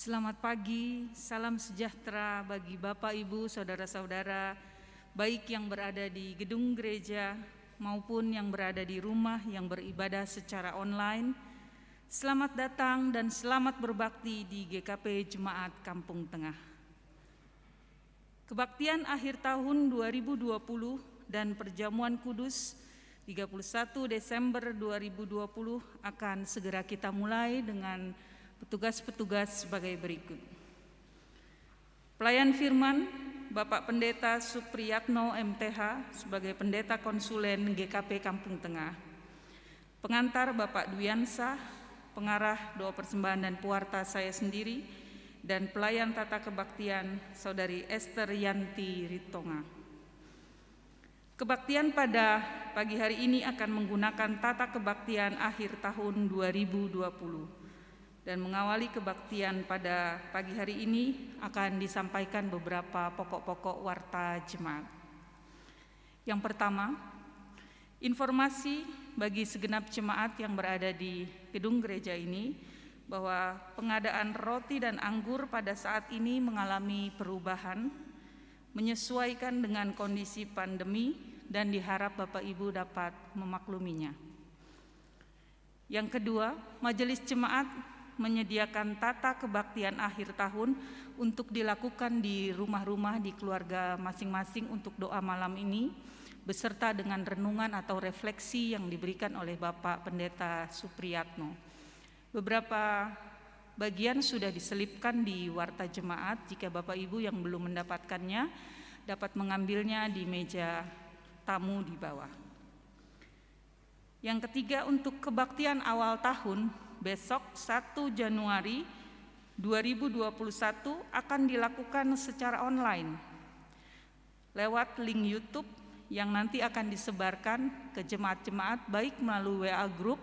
Selamat pagi, salam sejahtera bagi Bapak, Ibu, Saudara-saudara, baik yang berada di gedung gereja maupun yang berada di rumah yang beribadah secara online. Selamat datang dan selamat berbakti di GKP Jemaat Kampung Tengah. Kebaktian akhir tahun 2020 dan perjamuan kudus 31 Desember 2020 akan segera kita mulai dengan petugas-petugas sebagai berikut. Pelayan firman Bapak Pendeta Supriyatno MTH sebagai Pendeta Konsulen GKP Kampung Tengah. Pengantar Bapak Dwiansah, pengarah doa persembahan dan puarta saya sendiri, dan pelayan tata kebaktian Saudari Esther Yanti Ritonga. Kebaktian pada pagi hari ini akan menggunakan tata kebaktian akhir tahun 2020. Dan mengawali kebaktian pada pagi hari ini akan disampaikan beberapa pokok-pokok warta jemaat. Yang pertama, informasi bagi segenap jemaat yang berada di gedung gereja ini bahwa pengadaan roti dan anggur pada saat ini mengalami perubahan, menyesuaikan dengan kondisi pandemi dan diharap Bapak Ibu dapat memakluminya. Yang kedua, majelis jemaat menyediakan tata kebaktian akhir tahun untuk dilakukan di rumah-rumah di keluarga masing-masing untuk doa malam ini beserta dengan renungan atau refleksi yang diberikan oleh Bapak Pendeta Supriyatno. Beberapa bagian sudah diselipkan di warta jemaat. Jika Bapak Ibu yang belum mendapatkannya dapat mengambilnya di meja tamu di bawah. Yang ketiga, untuk kebaktian awal tahun besok 1 Januari 2021 akan dilakukan secara online lewat link YouTube yang nanti akan disebarkan ke jemaat-jemaat baik melalui WA Group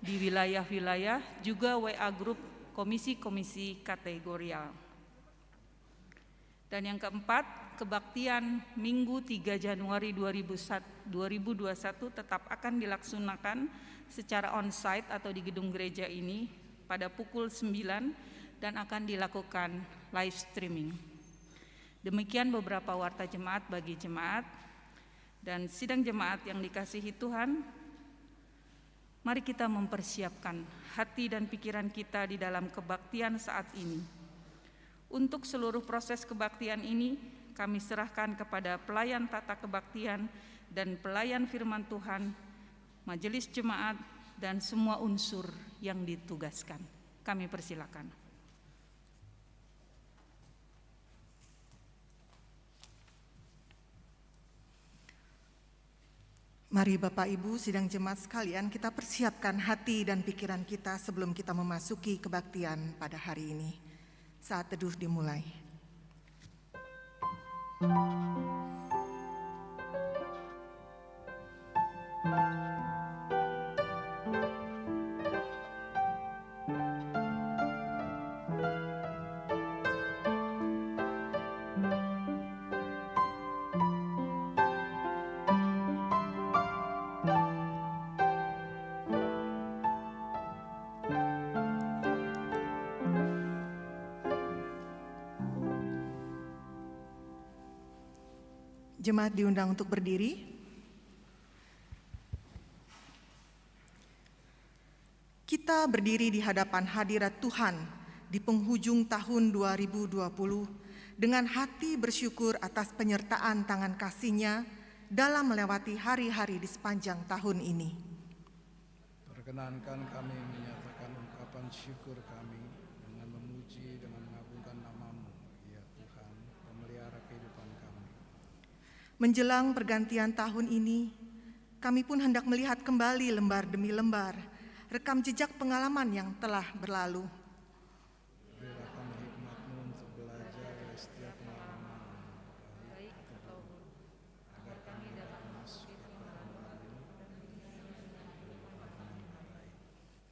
di wilayah-wilayah juga WA Group komisi-komisi kategorial. Dan yang keempat, kebaktian Minggu 3 Januari 2021 tetap akan dilaksanakan secara on-site atau di gedung gereja ini pada pukul 9 dan akan dilakukan live streaming. Demikian beberapa warta jemaat bagi jemaat dan sidang jemaat yang dikasihi Tuhan. Mari kita mempersiapkan hati dan pikiran kita di dalam kebaktian saat ini. Untuk seluruh proses kebaktian ini, kami serahkan kepada pelayan tata kebaktian dan pelayan firman Tuhan, majelis jemaat, dan semua unsur yang ditugaskan. Kami persilakan. Mari Bapak Ibu sidang jemaat sekalian, kita persiapkan hati dan pikiran kita sebelum kita memasuki kebaktian pada hari ini. Saat teduh dimulai. Jemaat diundang untuk berdiri. Kita berdiri di hadapan hadirat Tuhan di penghujung tahun 2020 dengan hati bersyukur atas penyertaan tangan kasih-Nya dalam melewati hari-hari di sepanjang tahun ini. Perkenankan kami menyatakan ungkapan syukur kami dengan memuji dengan mengagungkan nama-Mu, ya Tuhan, pemelihara kehidupan kami. Menjelang pergantian tahun ini, kami pun hendak melihat kembali lembar demi lembar rekam jejak pengalaman yang telah berlalu. Berilah kami hikmat-Mu untuk belajar dari setiap pengalaman baik atau buruk, agar kami dapat masuk ke dalam baru.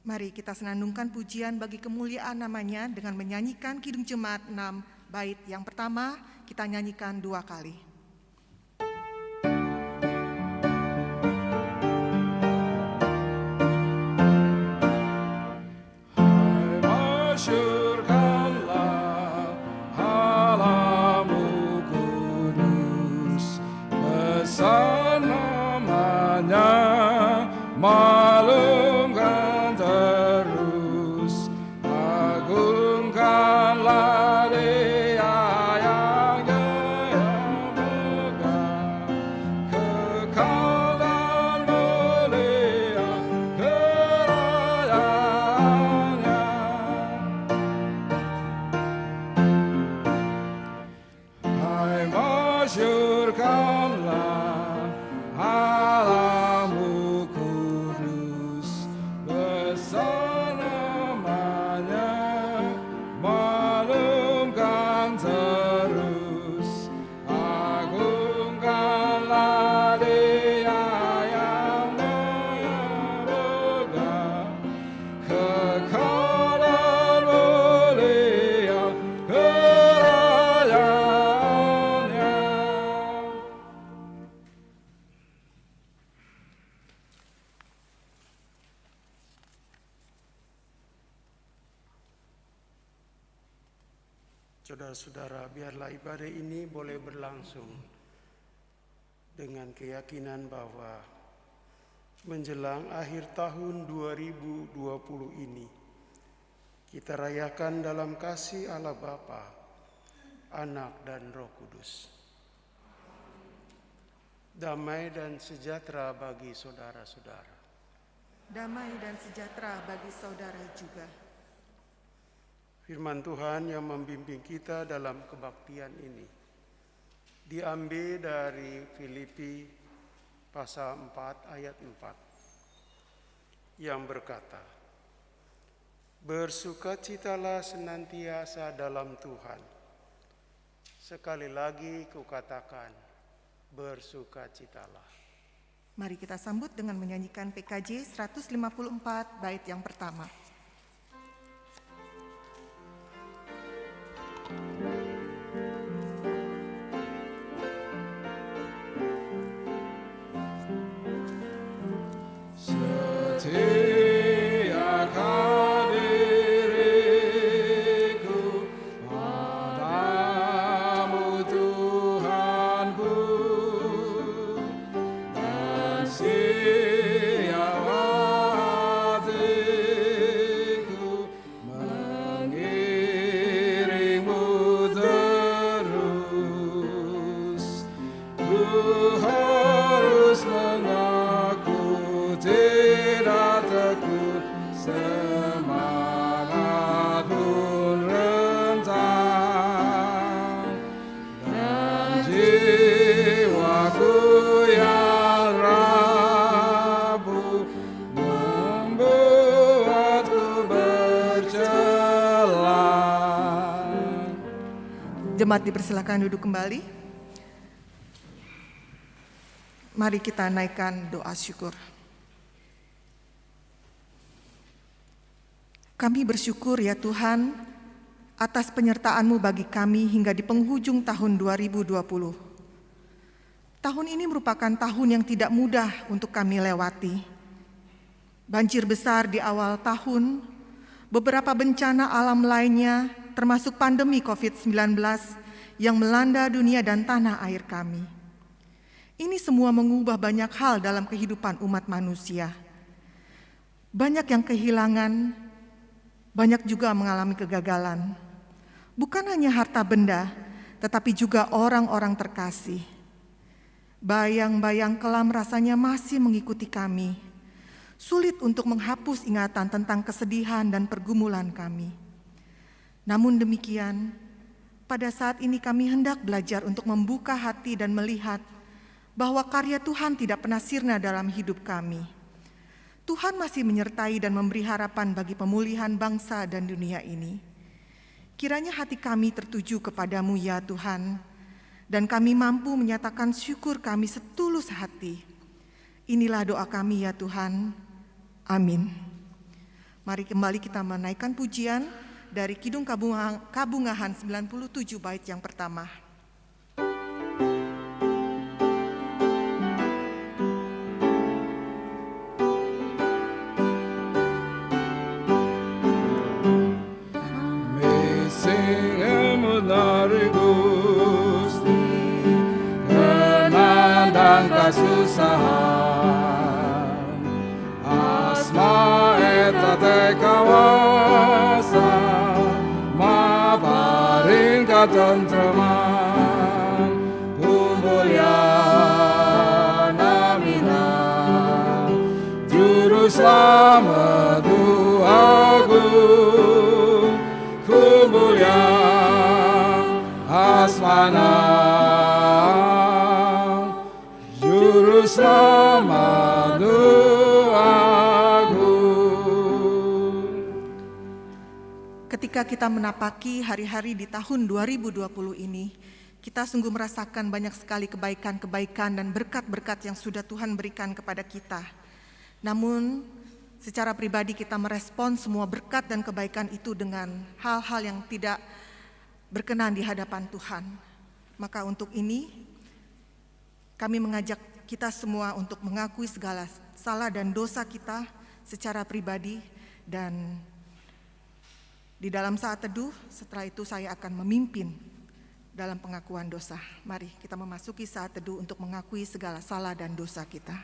Mari kita senandungkan pujian bagi kemuliaan nama-Nya dengan menyanyikan Kidung Jemaat 6 bait. Yang pertama kita nyanyikan 2 kali. Masyurkanlah Maklumkan terus, agungkanlah Dia yang jaya megah, kekal dan mulia kerajaannya. Hai masyurkanlah Allahmu kudus, besar namanya, maklumkan terus, agungkanlah Dia yang jaya megah, kekal dan mulia kerajaannya. Saudara-saudara, biarlah ibadah ini boleh berlangsung dengan keyakinan bahwa menjelang akhir tahun 2020 ini kita rayakan dalam kasih Allah Bapa, Anak dan Roh Kudus. Damai dan sejahtera bagi saudara-saudara. Damai dan sejahtera bagi saudara juga. Firman Tuhan yang membimbing kita dalam kebaktian ini diambil dari Filipi pasal 4 ayat 4 yang berkata, bersukacitalah senantiasa dalam Tuhan. Sekali lagi kukatakan, bersukacitalah. Mari kita sambut dengan menyanyikan PKJ 154 bait yang pertama. Setiakan diriku padamu Tuhanku, dan siaplah hatiku mengiringmu terus. Ku harus mengaku tidak tekun, semangat pun rentang, dan jiwaku yang rapuh membuatku bercelah. Jemaat dipersilakan duduk kembali. Mari kita naikkan doa syukur. Kami bersyukur ya Tuhan atas penyertaan-Mu bagi kami hingga di penghujung tahun 2020. Tahun ini merupakan tahun yang tidak mudah untuk kami lewati. Banjir besar di awal tahun, beberapa bencana alam lainnya termasuk pandemi COVID-19 yang melanda dunia dan tanah air kami. Ini semua mengubah banyak hal dalam kehidupan umat manusia. Banyak yang kehilangan, banyak juga mengalami kegagalan. Bukan hanya harta benda, tetapi juga orang-orang terkasih. Bayang-bayang kelam rasanya masih mengikuti kami. Sulit untuk menghapus ingatan tentang kesedihan dan pergumulan kami. Namun demikian, pada saat ini kami hendak belajar untuk membuka hati dan melihat bahwa karya Tuhan tidak pernah sirna dalam hidup kami. Tuhan masih menyertai dan memberi harapan bagi pemulihan bangsa dan dunia ini. Kiranya hati kami tertuju kepadamu ya Tuhan, dan kami mampu menyatakan syukur kami setulus hati. Inilah doa kami ya Tuhan. Amin. Mari kembali kita menaikkan pujian dari Kidung Kabungahan 97 bait yang pertama. Kesusahan te kawasan maparing katentraman kumulya namina juru selamat agung kumulya asmana juru selamat Ketika kita menapaki hari-hari di tahun 2020 ini, kita sungguh merasakan banyak sekali kebaikan-kebaikan dan berkat-berkat yang sudah Tuhan berikan kepada kita. Namun, secara pribadi kita merespon semua berkat dan kebaikan itu dengan hal-hal yang tidak berkenan di hadapan Tuhan. Maka untuk ini, kami mengajak kita semua untuk mengakui segala salah dan dosa kita secara pribadi, dan di dalam saat teduh, setelah itu saya akan memimpin dalam pengakuan dosa. Mari kita memasuki saat teduh untuk mengakui segala salah dan dosa kita.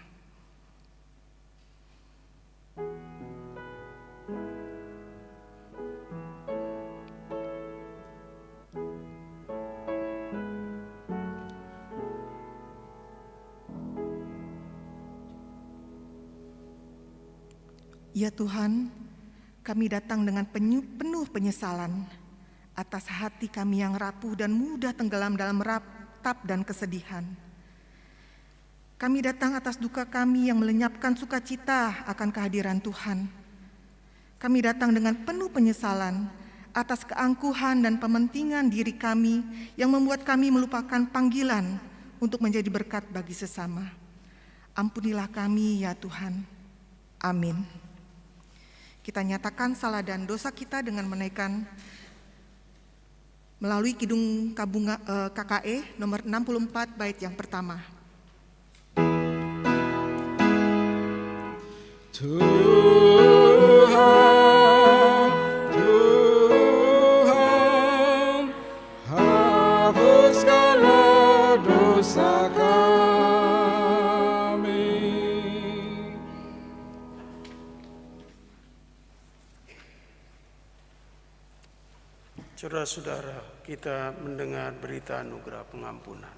Ya Tuhan, kami datang dengan penuh penyesalan atas hati kami yang rapuh dan mudah tenggelam dalam ratap dan kesedihan. Kami datang atas duka kami yang melenyapkan sukacita akan kehadiran Tuhan. Kami datang dengan penuh penyesalan atas keangkuhan dan pementingan diri kami yang membuat kami melupakan panggilan untuk menjadi berkat bagi sesama. Ampunilah kami ya Tuhan. Amin. Kita nyatakan salah dan dosa kita dengan menaikkan melalui Kidung Kabunga KKE nomor 64 bait yang pertama. Tuhan, hapuskanlah dosa kami. Saudara-saudara, kita mendengar berita anugerah pengampunan.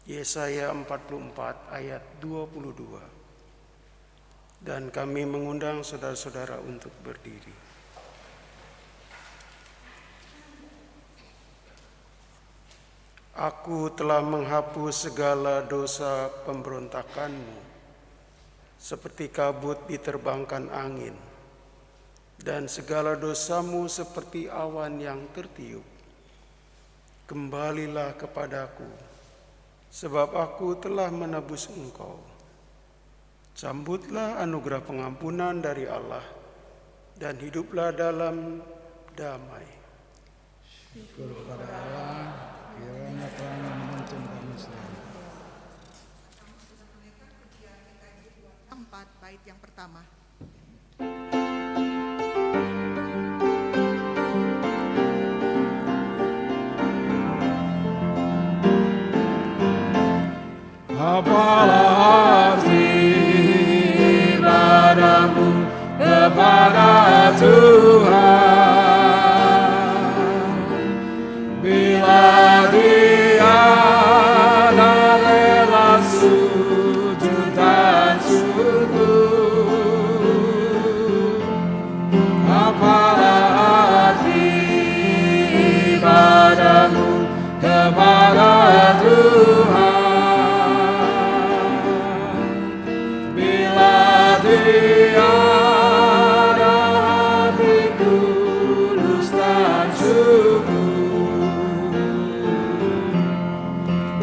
Yesaya 44 ayat 22. Dan kami mengundang saudara-saudara untuk berdiri. Aku telah menghapus segala dosa pemberontakanmu, seperti kabut diterbangkan angin, dan segala dosamu seperti awan yang tertiup. Kembalilah kepadaku, sebab aku telah menebus engkau. Sambutlah anugerah pengampunan dari Allah, dan hiduplah dalam damai. Syukur kepada Allah, kiranya telah menuntun kami selalu. 4 bait yang pertama. Apalah arti ibadahmu kepada Tuhan, bila Dia dan rela sujud dan syukur. Apalah arti ibadahmu kepada Tuhan, tiada hati tulus dan syukur.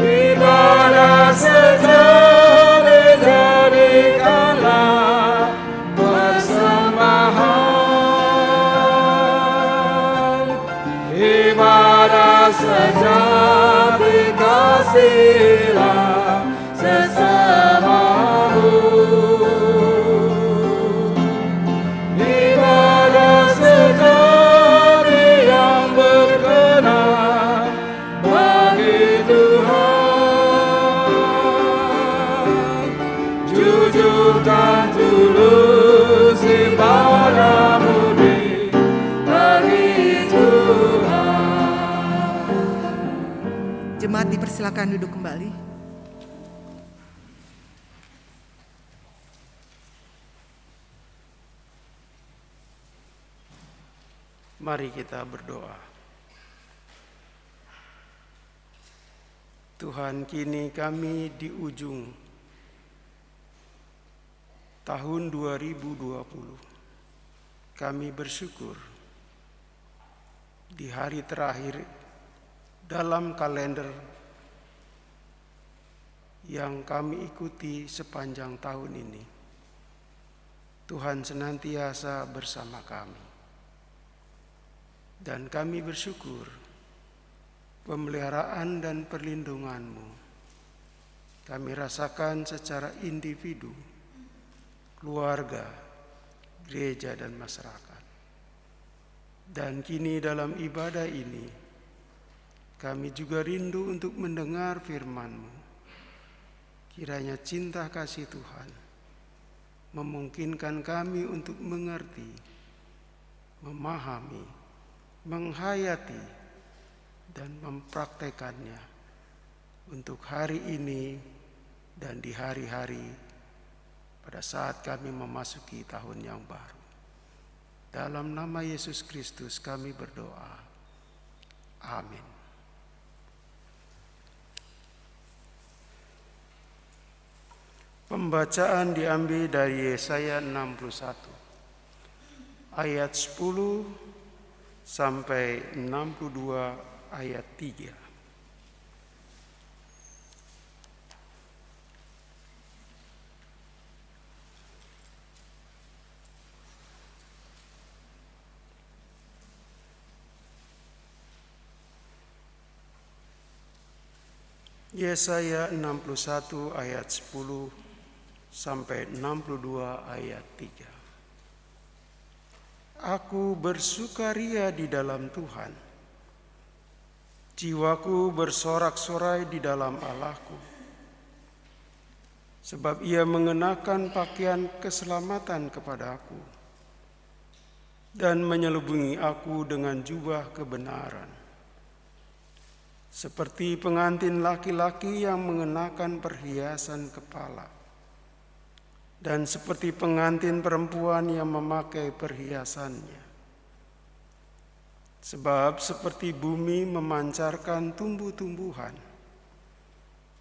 Ibadah sejati jadikanlah persembahan. Ibadah sejati kasihlah sesamamu. Dan tulus ibadah silakan duduk kembali. Mari kita berdoa. Tuhan, kini kami di ujung tahun 2020. Kami bersyukur di hari terakhir dalam kalender yang kami ikuti sepanjang tahun ini. Tuhan senantiasa bersama kami. Dan kami bersyukur pemeliharaan dan perlindungan-Mu kami rasakan secara individu, keluarga, gereja, dan masyarakat. Dan kini dalam ibadah ini, kami juga rindu untuk mendengar firman-Mu. Kiranya cinta kasih Tuhan memungkinkan kami untuk mengerti, memahami, menghayati, dan mempraktekannya untuk hari ini dan di hari-hari pada saat kami memasuki tahun yang baru. Dalam nama Yesus Kristus kami berdoa. Amin. Pembacaan diambil dari Yesaya 61 ayat 10 sampai 62 ayat 3. Yesaya 61 ayat 10 sampai 62 ayat 3. Aku bersukaria di dalam Tuhan. Jiwaku bersorak-sorai di dalam Allahku. Sebab Ia mengenakan pakaian keselamatan kepadaku dan menyelubungi aku dengan jubah kebenaran. Seperti pengantin laki-laki yang mengenakan perhiasan kepala, dan seperti pengantin perempuan yang memakai perhiasannya. Sebab seperti bumi memancarkan tumbuh-tumbuhan,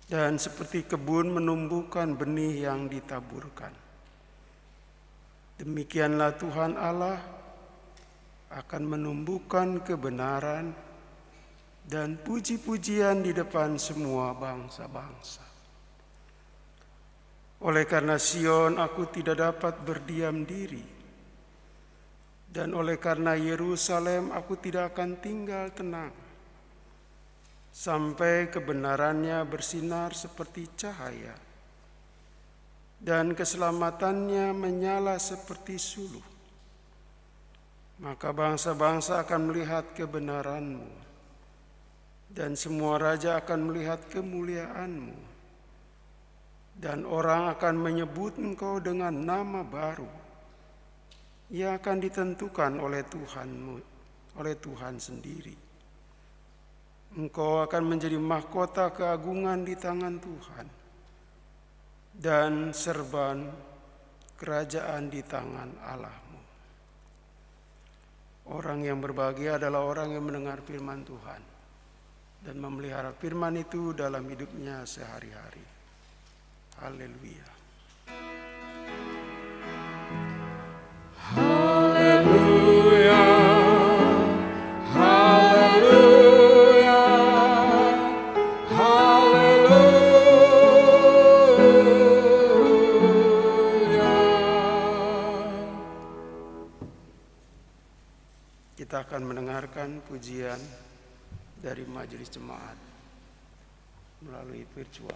dan seperti kebun menumbuhkan benih yang ditaburkan, demikianlah Tuhan Allah akan menumbuhkan kebenaran dan puji-pujian di depan semua bangsa-bangsa. Oleh karena Sion aku tidak dapat berdiam diri, dan oleh karena Yerusalem aku tidak akan tinggal tenang, sampai kebenarannya bersinar seperti cahaya, dan keselamatannya menyala seperti suluh. Maka bangsa-bangsa akan melihat kebenaran-Mu, dan semua raja akan melihat kemuliaan-Mu. Dan orang akan menyebut Engkau dengan nama baru. Ia akan ditentukan oleh Tuhan sendiri. Engkau akan menjadi mahkota keagungan di tangan Tuhan, dan serban kerajaan di tangan Allah-Mu. Orang yang berbahagia adalah orang yang mendengar firman Tuhan dan memelihara firman itu dalam hidupnya sehari-hari. Haleluya. Haleluya, haleluya, haleluya. Kita akan mendengarkan pujian dari majelis jemaat melalui virtual.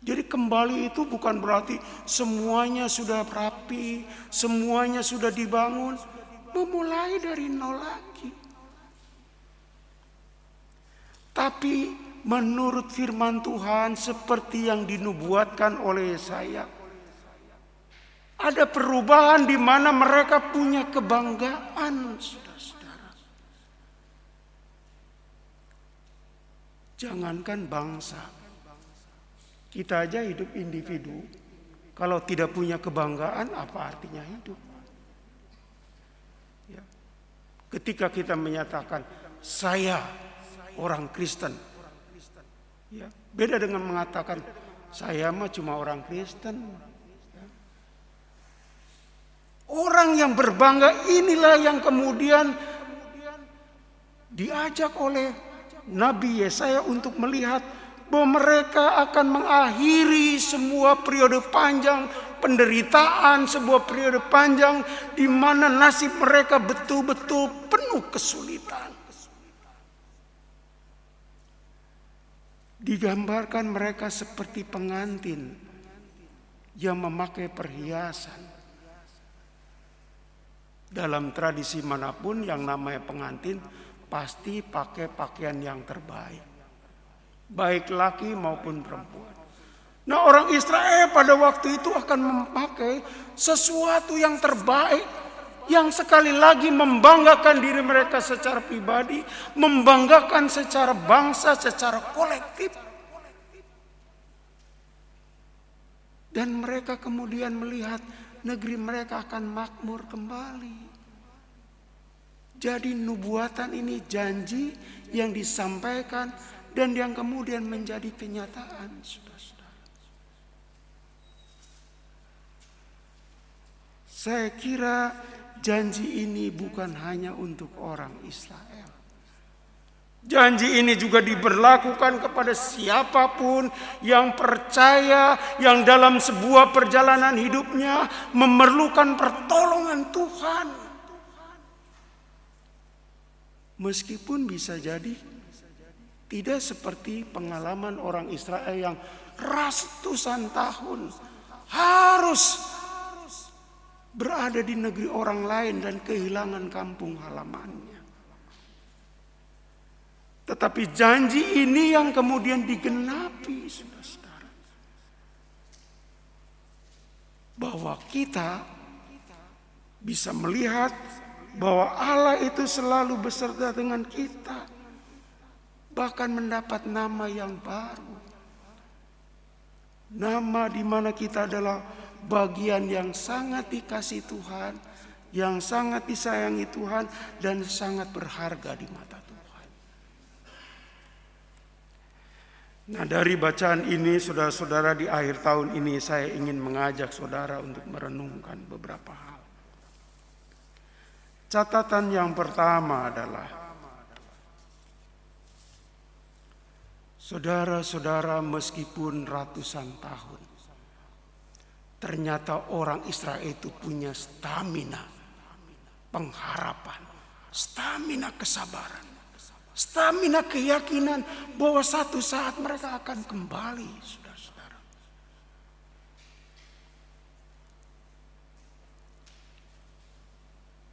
Jadi kembali itu bukan berarti semuanya sudah rapi, semuanya sudah dibangun, memulai dari nol lagi. Tapi menurut firman Tuhan seperti yang dinubuatkan oleh Yesaya, ada perubahan di mana mereka punya kebanggaan, saudara-saudara. Jangankan bangsa, kita aja hidup individu, kalau tidak punya kebanggaan, apa artinya hidup? Ya. Ketika kita menyatakan, saya orang Kristen, ya, beda dengan mengatakan, saya mah cuma orang Kristen. Ya. Orang yang berbangga inilah yang kemudian diajak oleh Nabi Yesaya untuk melihat bahwa mereka akan mengakhiri semua periode panjang penderitaan, sebuah periode panjang di mana nasib mereka betul-betul penuh kesulitan. Digambarkan mereka seperti pengantin yang memakai perhiasan. Dalam tradisi manapun yang namanya pengantin pasti pakai pakaian yang terbaik. Baik laki maupun perempuan. Nah, orang Israel pada waktu itu akan memakai sesuatu yang terbaik, yang sekali lagi membanggakan diri mereka secara pribadi, membanggakan secara bangsa, secara kolektif. Dan mereka kemudian melihat negeri mereka akan makmur kembali. Jadi nubuatan ini janji yang disampaikan dan yang kemudian menjadi kenyataan, saudara-saudara. Saya kira janji ini bukan hanya untuk orang Israel. Janji ini juga diberlakukan kepada siapapun yang percaya, yang dalam sebuah perjalanan hidupnya memerlukan pertolongan Tuhan. Meskipun bisa jadi tidak seperti pengalaman orang Israel yang ratusan tahun harus berada di negeri orang lain dan kehilangan kampung halamannya. Tetapi janji ini yang kemudian digenapi, saudara-saudara. Bahwa kita bisa melihat bahwa Allah itu selalu beserta dengan kita. Bahkan mendapat nama yang baru. Nama di mana kita adalah bagian yang sangat dikasihi Tuhan, yang sangat disayangi Tuhan, dan sangat berharga di mata Tuhan. Nah, dari bacaan ini, saudara-saudara, di akhir tahun ini saya ingin mengajak saudara untuk merenungkan beberapa hal. Catatan yang pertama adalah saudara-saudara, meskipun ratusan tahun, ternyata orang Israel itu punya stamina pengharapan, stamina kesabaran, stamina keyakinan bahwa satu saat mereka akan kembali, saudara-saudara.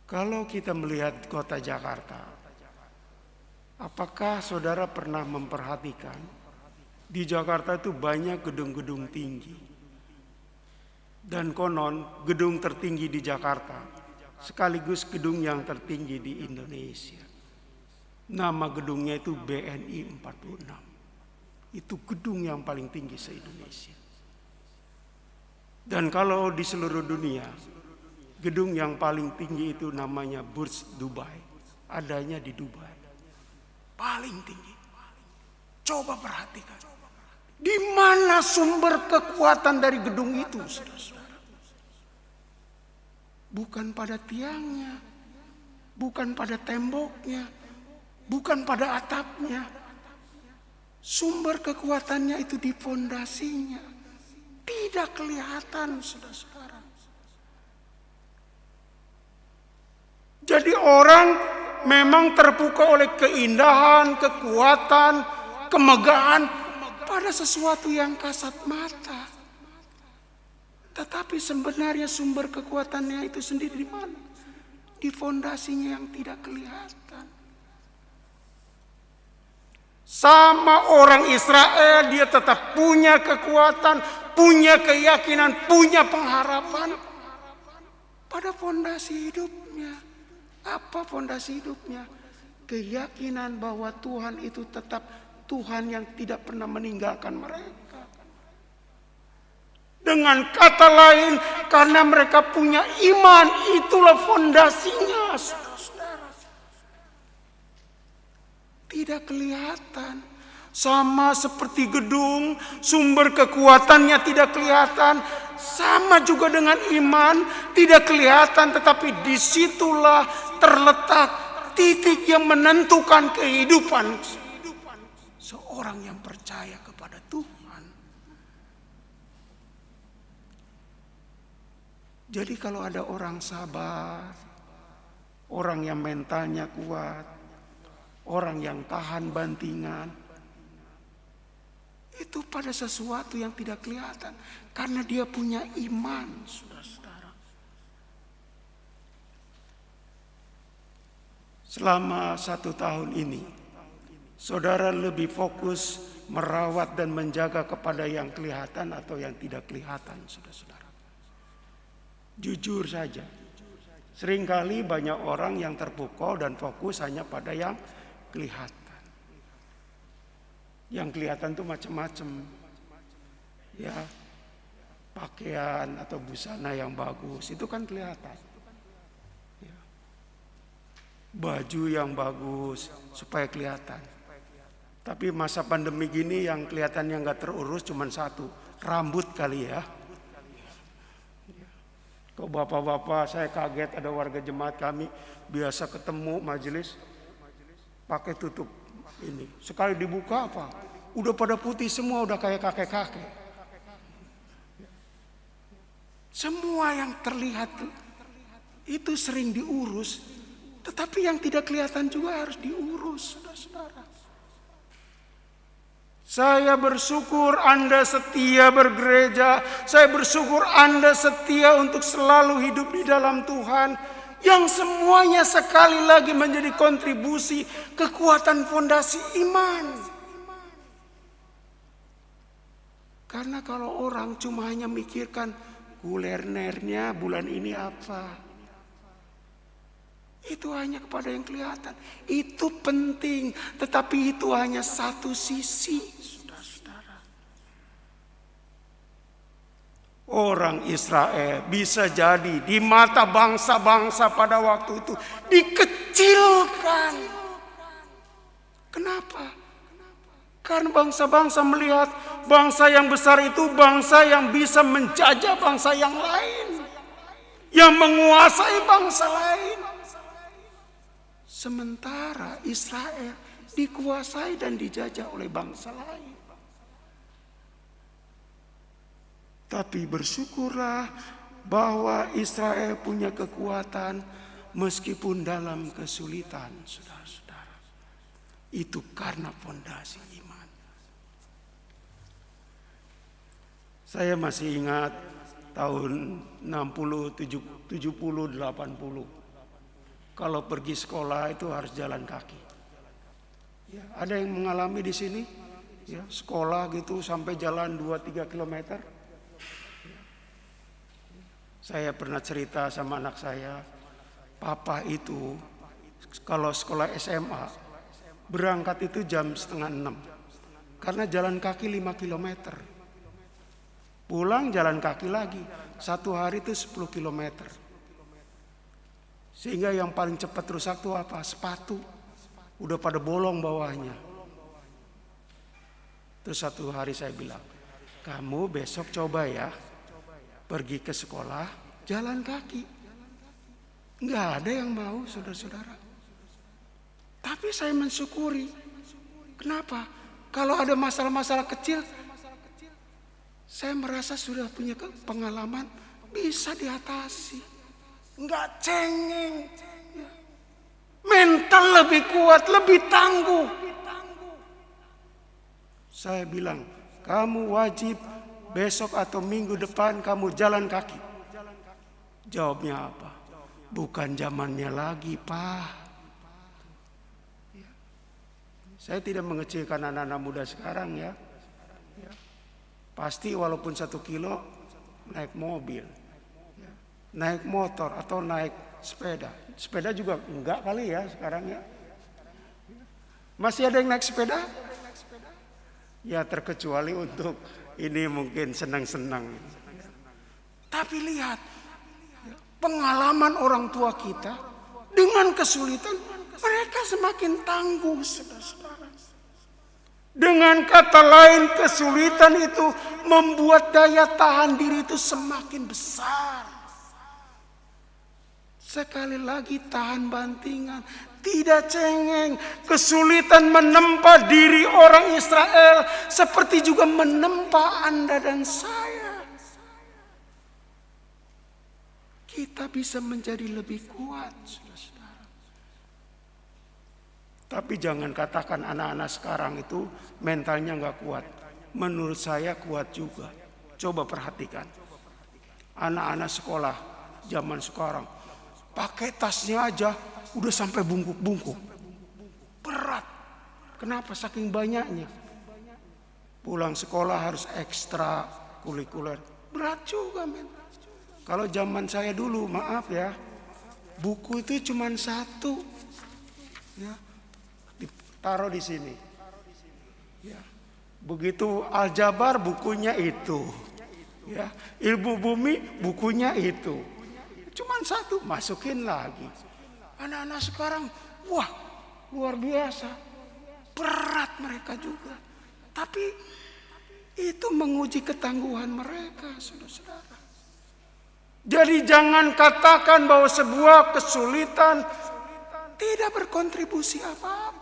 Kalau kita melihat kota Jakarta, apakah saudara pernah memperhatikan di Jakarta itu banyak gedung-gedung tinggi? Dan konon gedung tertinggi di Jakarta sekaligus gedung yang tertinggi di Indonesia. Nama gedungnya itu BNI 46. Itu gedung yang paling tinggi se-Indonesia. Dan kalau di seluruh dunia, gedung yang paling tinggi itu namanya Burj Dubai. Adanya di Dubai. Paling tinggi. Coba perhatikan. Di mana sumber kekuatan dari gedung itu, saudara-saudara? Bukan pada tiangnya, bukan pada temboknya, bukan pada atapnya. Sumber kekuatannya itu di fondasinya. Tidak kelihatan, saudara-saudara. Jadi orang memang terpukau oleh keindahan, kekuatan, kemegahan, pada sesuatu yang kasat mata. Tetapi sebenarnya sumber kekuatannya itu sendiri di mana? Di fondasinya yang tidak kelihatan. Sama orang Israel, dia tetap punya kekuatan, punya keyakinan, punya pengharapan pada fondasi hidupnya. Apa fondasi hidupnya? Keyakinan bahwa Tuhan itu tetap Tuhan yang tidak pernah meninggalkan mereka. Dengan kata lain, karena mereka punya iman, itulah fondasinya, saudara-saudara. Tidak kelihatan. Sama seperti gedung, sumber kekuatannya tidak kelihatan. Sama juga dengan iman, tidak kelihatan, tetapi disitulah terletak titik yang menentukan kehidupan seorang yang percaya kepada Tuhan. Jadi kalau ada orang sabar, orang yang mentalnya kuat, orang yang tahan bantingan, itu pada sesuatu yang tidak kelihatan. Karena dia punya iman, saudara-saudara. Selama 1 tahun ini, saudara lebih fokus merawat dan menjaga kepada yang kelihatan atau yang tidak kelihatan, saudara-saudara. Jujur saja, seringkali banyak orang yang terpukau dan fokus hanya pada yang kelihatan. Yang kelihatan itu macam-macam, ya, pakaian atau busana yang bagus itu kan kelihatan, ya. Baju yang bagus supaya kelihatan. Tapi masa pandemi gini yang kelihatannya nggak terurus cuma satu, rambut kali ya. Kok bapak-bapak, saya kaget ada warga jemaat kami biasa ketemu majelis pakai tutup ini. Sekali dibuka apa? Udah pada putih semua, udah kayak kakek-kakek. Semua yang terlihat itu sering diurus, tetapi yang tidak kelihatan juga harus diurus, saudara-saudara. Saya bersyukur Anda setia bergereja. Saya bersyukur Anda setia untuk selalu hidup di dalam Tuhan. Yang semuanya sekali lagi menjadi kontribusi kekuatan fondasi iman. Karena kalau orang cuma hanya mikirkan kulernernya bulan ini apa, itu hanya kepada yang kelihatan. Itu penting, tetapi itu hanya satu sisi, saudara-saudara. Orang Israel bisa jadi di mata bangsa-bangsa pada waktu itu dikecilkan. Kenapa? Karena bangsa-bangsa melihat bangsa yang besar itu bangsa yang bisa menjajah bangsa yang lain, yang menguasai bangsa lain. Sementara Israel dikuasai dan dijajah oleh bangsa lain. Tapi bersyukurlah bahwa Israel punya kekuatan meskipun dalam kesulitan, saudara-saudara. Itu karena fondasi iman. Saya masih ingat tahun 60, 70, 80. Kalau pergi sekolah itu harus jalan kaki. Ya, ada yang mengalami di sini, ya, sekolah gitu sampai jalan 2-3 kilometer. Saya pernah cerita sama anak saya, papa itu kalau sekolah SMA berangkat itu jam 5:30, karena jalan kaki 5 kilometer. Pulang jalan kaki lagi, 1 hari itu 10 kilometer. Sehingga yang paling cepat rusak tuh apa? Sepatu. Udah pada bolong bawahnya. Terus 1 hari saya bilang, kamu besok coba ya pergi ke sekolah jalan kaki. Nggak ada yang mau, saudara-saudara. Tapi saya mensyukuri. Kenapa? Kalau ada masalah-masalah kecil, saya merasa sudah punya pengalaman bisa diatasi. Enggak cengeng, mental lebih kuat, lebih tangguh. Saya bilang, kamu wajib besok atau minggu depan kamu jalan kaki. Jawabnya apa? Bukan zamannya lagi, Pak. Saya tidak mengecilkan anak-anak muda sekarang ya. Pasti walaupun 1 kilo naik mobil, naik motor atau naik sepeda. Sepeda juga enggak kali ya sekarang ya. Masih ada yang naik sepeda? Ya terkecuali untuk ini mungkin senang-senang. Tapi lihat pengalaman orang tua kita dengan kesulitan mereka semakin tangguh, saudara-saudara. Dengan kata lain kesulitan itu membuat daya tahan diri itu semakin besar. Sekali lagi tahan bantingan, tidak cengeng. Kesulitan menempa diri orang Israel seperti juga menempa Anda dan saya. Kita bisa menjadi lebih kuat, saudara-saudara. Tapi jangan katakan anak-anak sekarang itu mentalnya nggak kuat. Menurut saya kuat juga. Coba perhatikan. Anak-anak sekolah zaman sekarang. Pakai tasnya aja udah sampai bungkuk-bungkuk. Berat. Kenapa? Saking banyaknya. Pulang sekolah harus ekstra kurikuler. Berat juga men. Kalau zaman saya dulu, maaf ya. Buku itu cuma 1. Ya. Taruh di sini. Ya. Begitu aljabar bukunya itu. Ya. Ilmu bumi bukunya itu. Cuman 1 masukin lagi. Anak-anak sekarang wah luar biasa. Berat mereka juga. Tapi itu menguji ketangguhan mereka, saudara-saudara. Jadi jangan katakan bahwa sebuah kesulitan tidak berkontribusi apa-apa.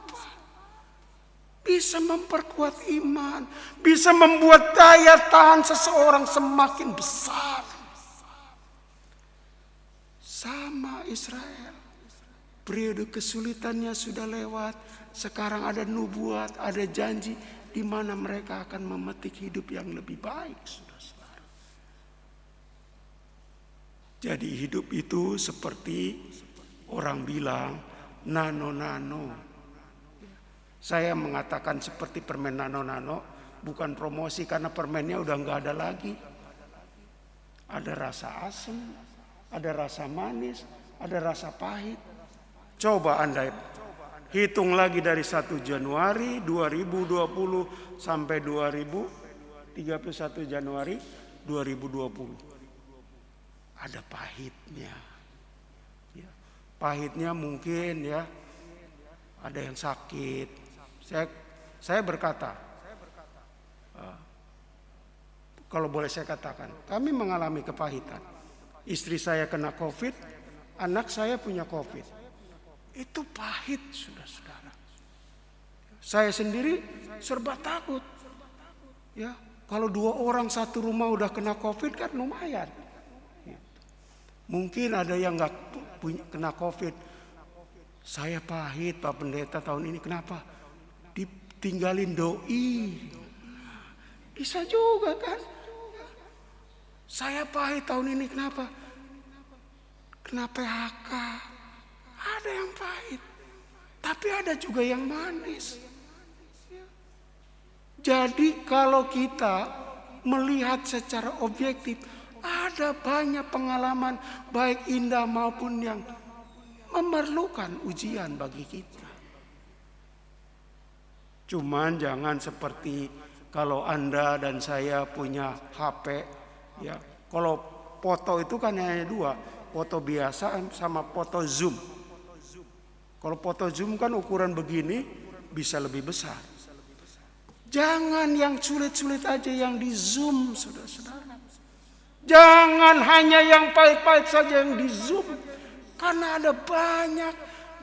Bisa memperkuat iman. Bisa membuat daya tahan seseorang semakin besar. Sama Israel. Periode kesulitannya sudah lewat. Sekarang ada nubuat, ada janji. Di mana mereka akan memetik hidup yang lebih baik. Saudara-saudara. Jadi hidup itu seperti orang bilang nano-nano. Saya mengatakan seperti permen nano-nano, bukan promosi karena permennya udah nggak ada lagi. Ada rasa asam, ada rasa manis, ada rasa pahit. Coba Anda hitung lagi dari 1 Januari 2020 sampai 31 Januari 2020. Ada pahitnya. Ya. Pahitnya mungkin ya ada yang sakit. Saya berkata, kalau boleh saya katakan, kami mengalami kepahitan. Istri saya kena COVID, anak saya punya COVID. Itu pahit, saudara-saudara. Saya sendiri serba takut. Ya, kalau 2 orang 1 rumah udah kena COVID kan lumayan. Mungkin ada yang nggak kena COVID. Saya pahit Pak Pendeta tahun ini. Kenapa? Ditinggalin doi. Bisa juga kan? Saya pahit tahun ini. Kenapa? Kena PHK. Ada yang pahit. Tapi ada juga yang manis. Jadi kalau kita melihat secara objektif, ada banyak pengalaman baik indah maupun yang memerlukan ujian bagi kita. Cuman jangan seperti kalau Anda dan saya punya HP, ya. Kalau foto itu kan hanya 2, foto biasa sama foto zoom. Kalau foto zoom kan ukuran begini bisa lebih besar. Jangan yang sulit-sulit aja yang di zoom, saudara-saudara. Jangan hanya yang pahit-pahit saja yang di zoom. Karena ada banyak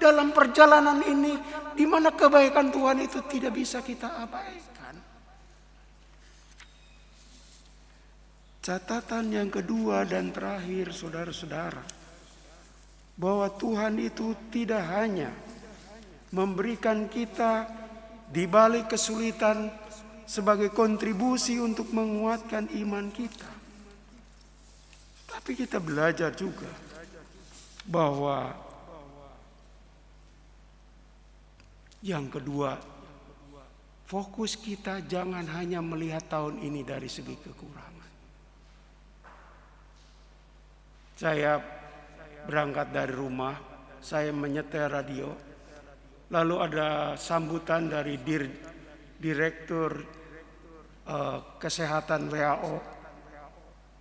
dalam perjalanan ini di mana kebaikan Tuhan itu tidak bisa kita abaikan. Catatan yang kedua dan terakhir, saudara-saudara, bahwa Tuhan itu tidak hanya memberikan kita di balik kesulitan sebagai kontribusi untuk menguatkan iman kita. Tapi kita belajar juga bahwa yang kedua, fokus kita jangan hanya melihat tahun ini dari segi kekurangan. Saya berangkat dari rumah, saya menyetel radio, lalu ada sambutan dari Direktur Kesehatan WHO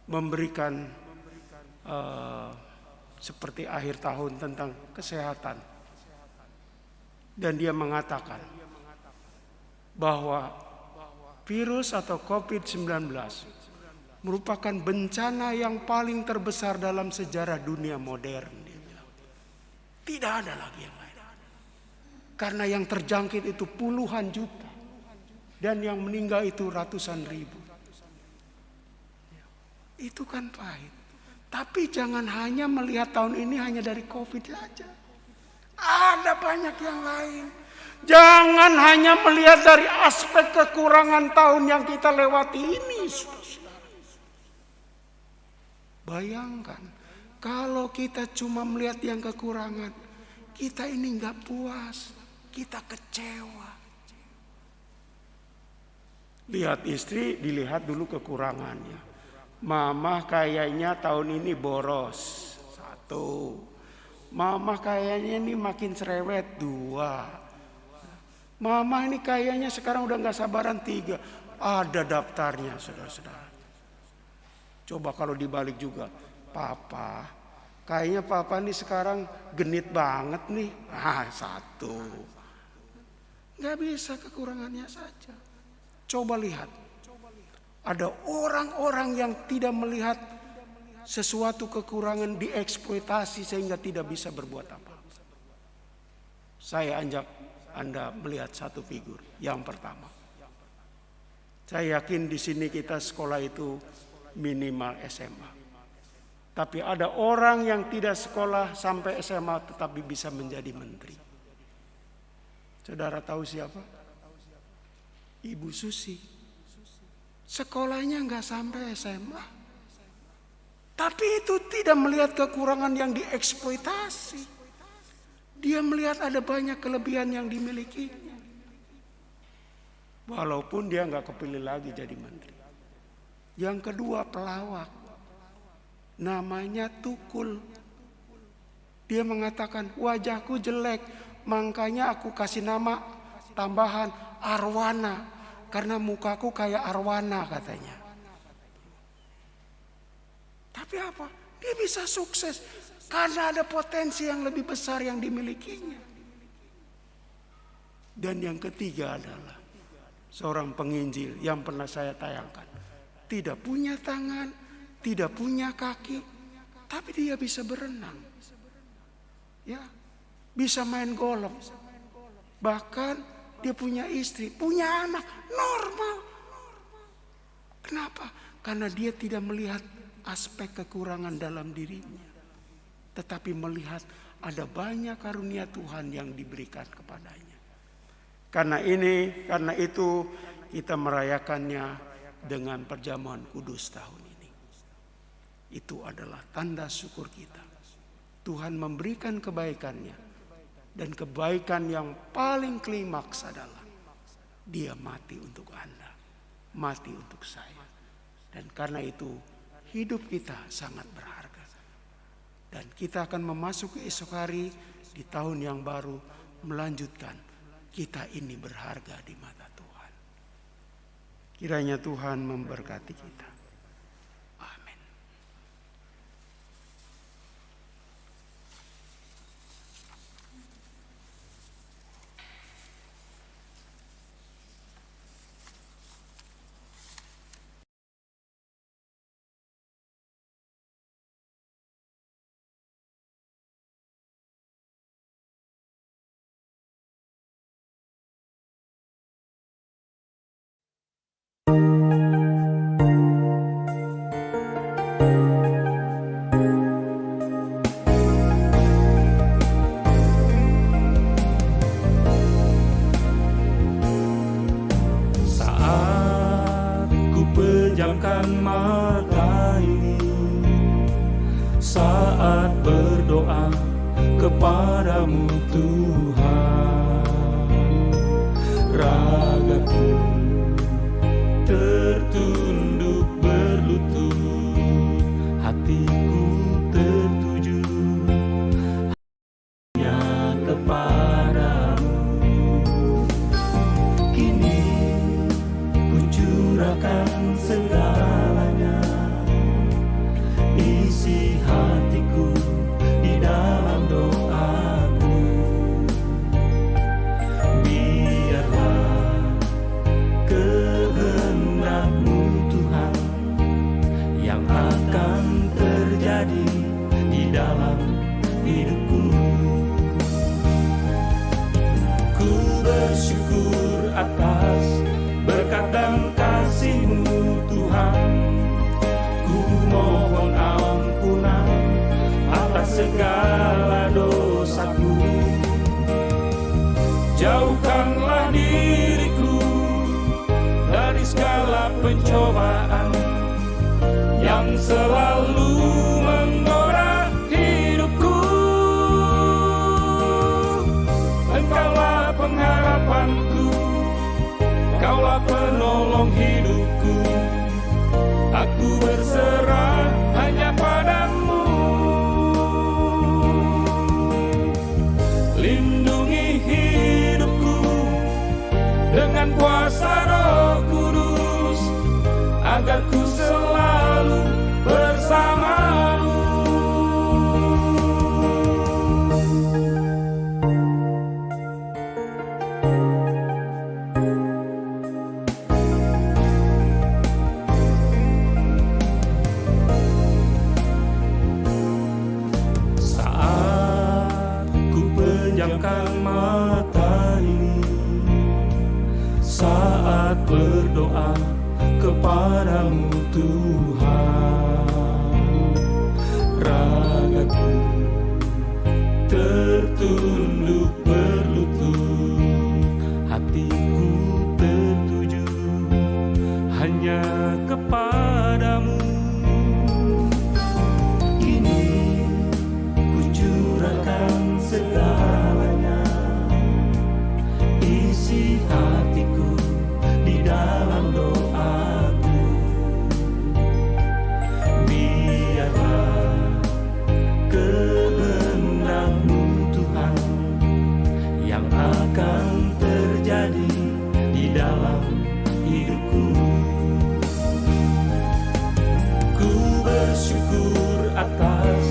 memberikan seperti akhir tahun tentang kesehatan. Dan dia mengatakan bahwa virus atau COVID-19 merupakan bencana yang paling terbesar dalam sejarah dunia modern. Dia bilang. Tidak ada lagi yang lain. Karena yang terjangkit itu puluhan juta. Dan yang meninggal itu ratusan ribu. Itu kan pahit. Tapi jangan hanya melihat tahun ini hanya dari COVID saja. Ada banyak yang lain. Jangan hanya melihat dari aspek kekurangan tahun yang kita lewati ini. Bayangkan kalau kita cuma melihat yang kekurangan, kita ini nggak puas, kita kecewa. Lihat istri, dilihat dulu kekurangannya. Mama kayaknya tahun ini boros, 1. Mama kayaknya ini makin cerewet, 2. Mama ini kayaknya sekarang udah gak sabaran, 3. Ada daftarnya saudara-saudara. Coba kalau dibalik juga. Papa, kayaknya papa ini sekarang genit banget nih. 1. Gak bisa kekurangannya saja. Coba lihat. Ada orang-orang yang tidak melihat sesuatu kekurangan dieksploitasi sehingga tidak bisa berbuat apa. Saya ajak Anda melihat satu figur. Yang pertama, saya yakin di sini kita sekolah itu minimal SMA. Tapi ada orang yang tidak sekolah sampai SMA tetapi bisa menjadi menteri. Saudara tahu siapa? Ibu Susi. Sekolahnya nggak sampai SMA. Tapi itu tidak melihat kekurangan yang dieksploitasi. Dia melihat ada banyak kelebihan yang dimilikinya. Walaupun dia nggak kepilih lagi jadi menteri. Yang kedua pelawak. Namanya Tukul. Dia mengatakan wajahku jelek. Makanya aku kasih nama tambahan Arwana. Karena mukaku kayak arwana katanya. Tapi apa? Dia bisa sukses. Karena ada potensi yang lebih besar yang dimilikinya. Dan yang ketiga adalah seorang penginjil yang pernah saya tayangkan. Tidak punya tangan, tidak punya kaki. Tapi dia bisa berenang. Ya, bisa main golf. Bahkan dia punya istri, punya anak, normal. Kenapa? Karena dia tidak melihat aspek kekurangan dalam dirinya. Tetapi melihat ada banyak karunia Tuhan yang diberikan kepadanya. Karena itu kita merayakannya dengan perjamuan kudus tahun ini. Itu adalah tanda syukur kita. Tuhan memberikan kebaikannya. Dan kebaikan yang paling klimaks adalah dia mati untuk Anda, mati untuk saya. Dan karena itu hidup kita sangat berharga. Dan kita akan memasuki esok hari di tahun yang baru melanjutkan kita ini berharga di mata Tuhan. Kiranya Tuhan memberkati kita. Amin. kepadamu Tuhan. Ragaku tertunduk berlutut, hatiku tertuju hanya kepadamu. Kini ku curahkan segalanya, isi hatiku di dalam doaku. Biarlah kehendak-Mu Tuhan yang akan terjadi di dalam hidupku. Ku bersyukur atas berkat dan kasih-Mu Tuhan. Ku mohon ampunan atas segala dosaku. Jauhkanlah diriku dari segala pencobaan yang selalu menggoda hidupku. Engkaulah pengharapanku, Kaulah penolong hidupku. Aku berserah hanya padamu. Lindungi hidupku dengan kuasa Roh Kudus, agar ku selalu bersama-Mu. Saat ku pejamkan mata ini, saat berdoa kepadamu Tuhan, ragaku tertunduk berlutut, hatiku tertuju hanya kepadamu. Kini ku curahkan segalanya, isi hatiku di dalam doaku. Biarlah kehendak-Mu Tuhan yang akan terjadi di dalam hidupku. Ku bersyukur atas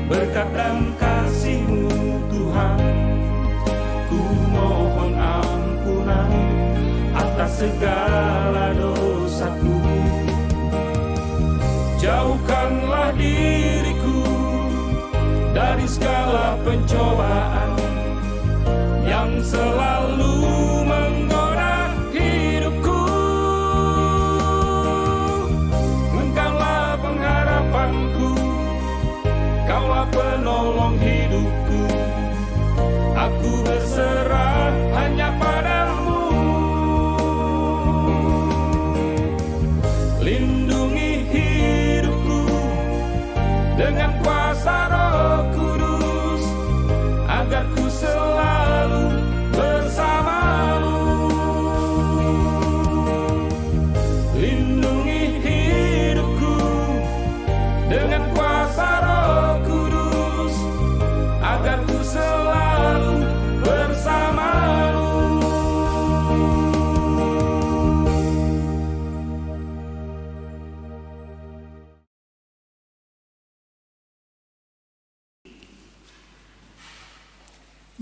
berkat dan kasih-Mu Tuhan. Ku mohon ampunan atas segala dosaku. Jauhkanlah diriku dari segala pencobaan yang selalu menggoda hidupku. Engkaulah pengharapanku, Kaulah penolong hidupku. Aku berserah hanya padamu. Lindungi hidupku dengan kuasa Roh Kudus, agar ku selalu bersama-Mu. Lindungi hidupku dengan kuasa Roh Kudus, agar ku selalu bersama-Mu.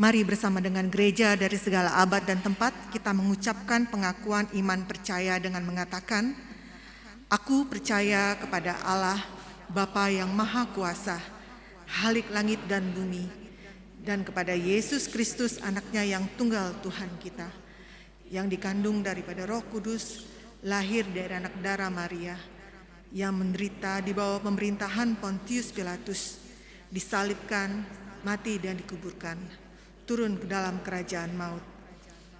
Mari bersama dengan gereja dari segala abad dan tempat kita mengucapkan pengakuan iman percaya dengan mengatakan, Aku percaya kepada Allah, Bapa yang Maha Kuasa, Khalik langit dan bumi, dan kepada Yesus Kristus anaknya yang tunggal Tuhan kita, yang dikandung daripada Roh Kudus, lahir dari anak darah Maria, yang menderita di bawah pemerintahan Pontius Pilatus, disalibkan, mati dan dikuburkan, turun ke dalam kerajaan maut.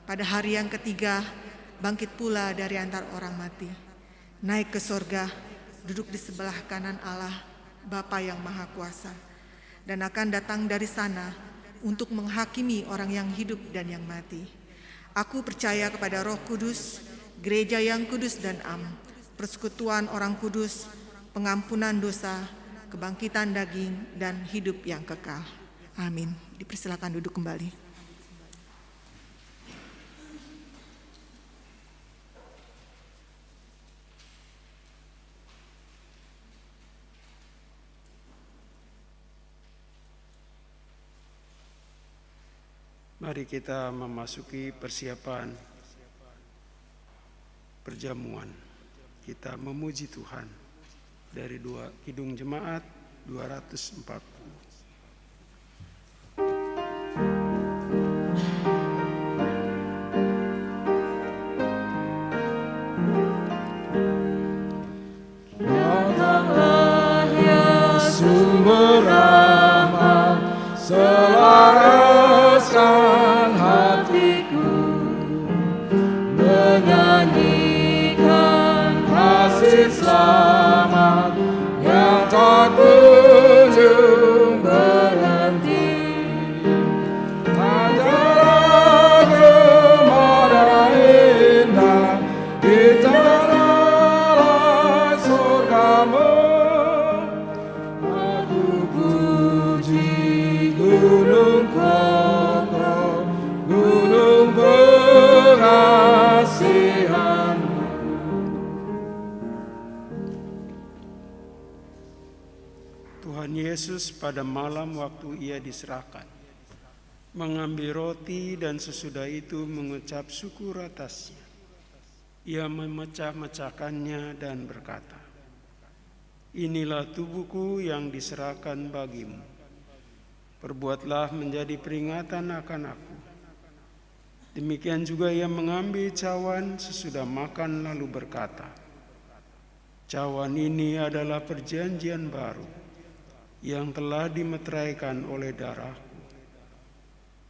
Pada hari yang ketiga, bangkit pula dari antara orang mati, naik ke sorga, duduk di sebelah kanan Allah, Bapa yang Maha Kuasa, dan akan datang dari sana untuk menghakimi orang yang hidup dan yang mati. Aku percaya kepada Roh Kudus, gereja yang kudus dan am, persekutuan orang kudus, pengampunan dosa, kebangkitan daging, dan hidup yang kekal. Amin. Dipersilakan duduk kembali. Mari kita memasuki persiapan perjamuan. Kita memuji Tuhan dari Kidung Jemaat 240. Datanglah ya sumber rahmat, selaraskan hatiku, menyanyikan kasih selamat yang tak kunjung berhenti. Ajaran gemara indah di tanah surgamu. Aku puji gunung kokoh, gunung pengasihan-Mu. Tuhan Yesus pada malam waktu ia diserahkan, mengambil roti dan sesudah itu mengucap syukur atasnya. Ia memecah-mecahkannya dan berkata, "Inilah tubuhku yang diserahkan bagimu. Perbuatlah menjadi peringatan akan aku." Demikian juga ia mengambil cawan sesudah makan lalu berkata, "Cawan ini adalah perjanjian baru yang telah dimeteraikan oleh darahku.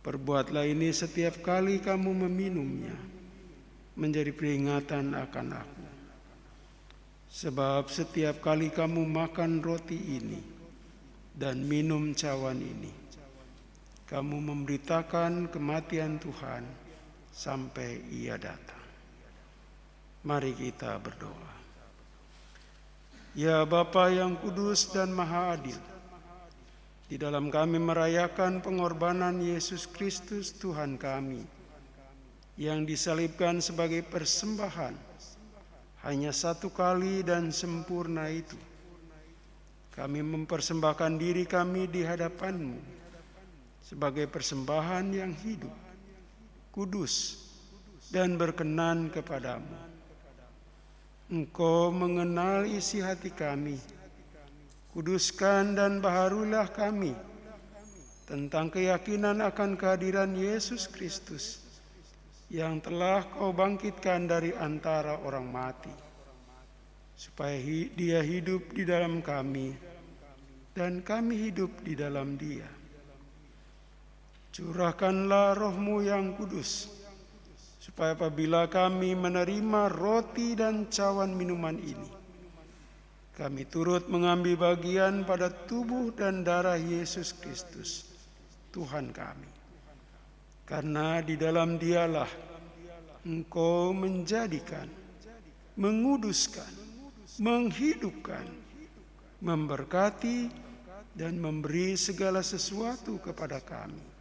Perbuatlah ini setiap kali kamu meminumnya, menjadi peringatan akan aku. Sebab setiap kali kamu makan roti ini dan minum cawan ini, kamu memberitakan kematian Tuhan sampai ia datang." Mari kita berdoa. Ya Bapa yang kudus dan maha adil, di dalam kami merayakan pengorbanan Yesus Kristus Tuhan kami, yang disalibkan sebagai persembahan hanya satu kali dan sempurna itu, kami mempersembahkan diri kami di hadapan-Mu sebagai persembahan yang hidup, kudus, dan berkenan kepadamu. Engkau mengenal isi hati kami, kuduskan dan baharulah kami tentang keyakinan akan kehadiran Yesus Kristus yang telah Kau bangkitkan dari antara orang mati, supaya Dia hidup di dalam kami dan kami hidup di dalam Dia. Curahkanlah Roh-Mu yang kudus, supaya apabila kami menerima roti dan cawan minuman ini, kami turut mengambil bagian pada tubuh dan darah Yesus Kristus, Tuhan kami. Karena di dalam Dialah Engkau menjadikan, menguduskan, menghidupkan, memberkati, dan memberi segala sesuatu kepada kami.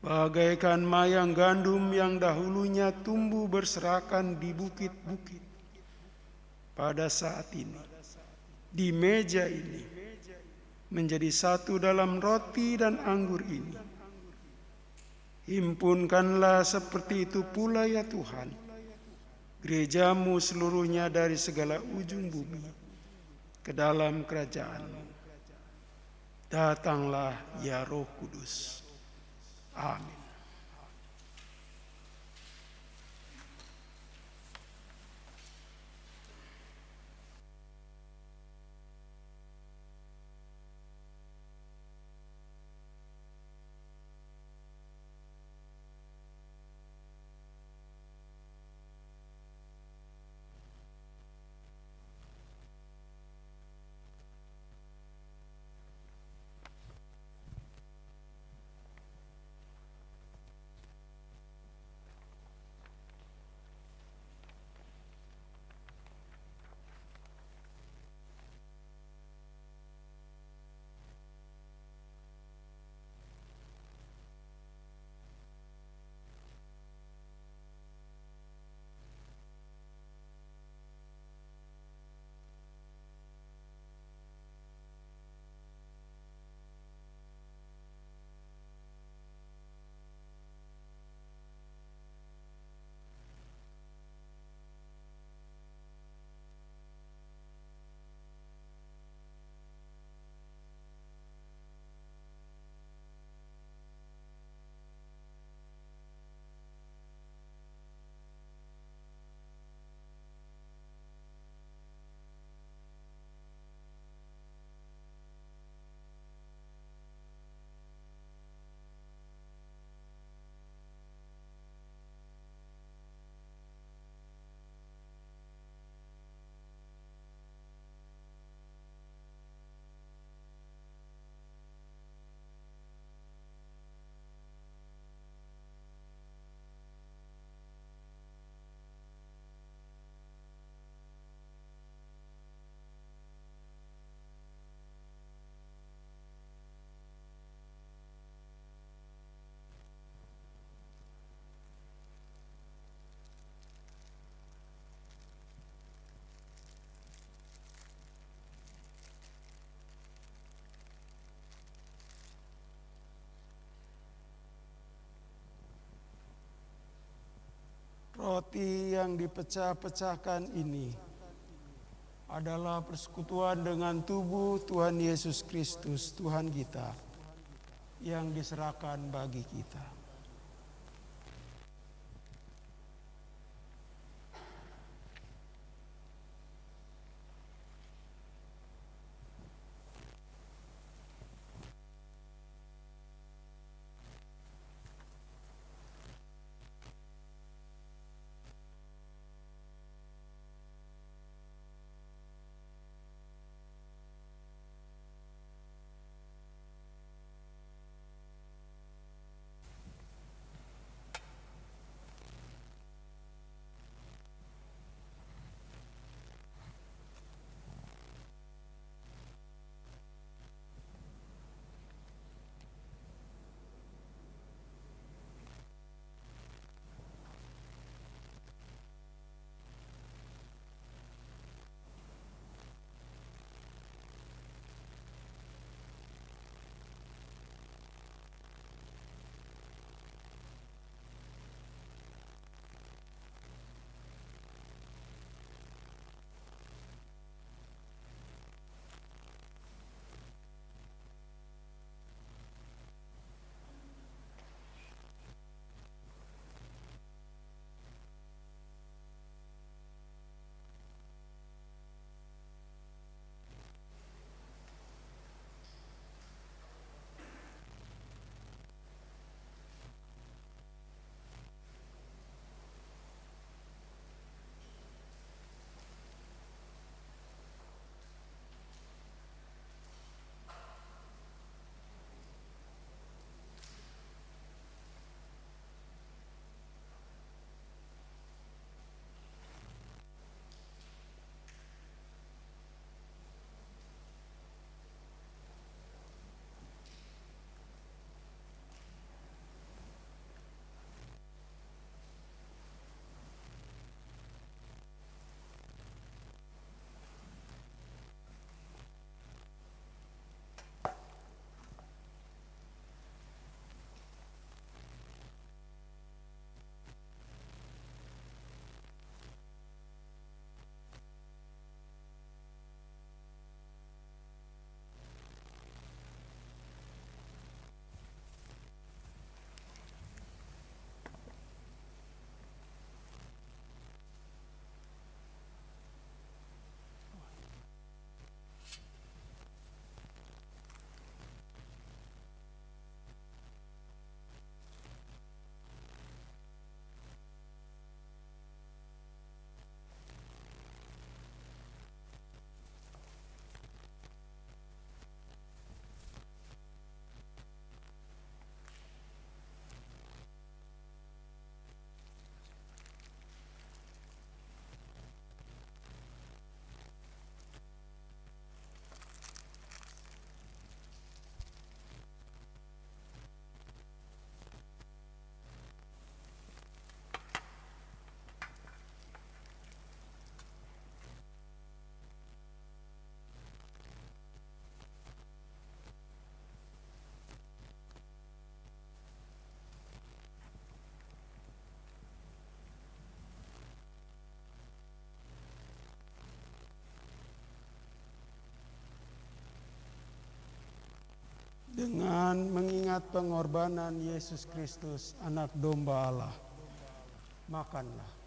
Bagaikan mayang gandum yang dahulunya tumbuh berserakan di bukit-bukit, pada saat ini, di meja ini, menjadi satu dalam roti dan anggur ini. Himpunkanlah seperti itu pula ya Tuhan, gereja-Mu seluruhnya dari segala ujung bumi ke dalam kerajaan-Mu. Datanglah ya Roh Kudus. Amin. roti yang dipecah-pecahkan ini adalah persekutuan dengan tubuh Tuhan Yesus Kristus, Tuhan kita, yang diserahkan bagi kita. Dengan mengingat pengorbanan Yesus Kristus, Anak Domba Allah, makanlah.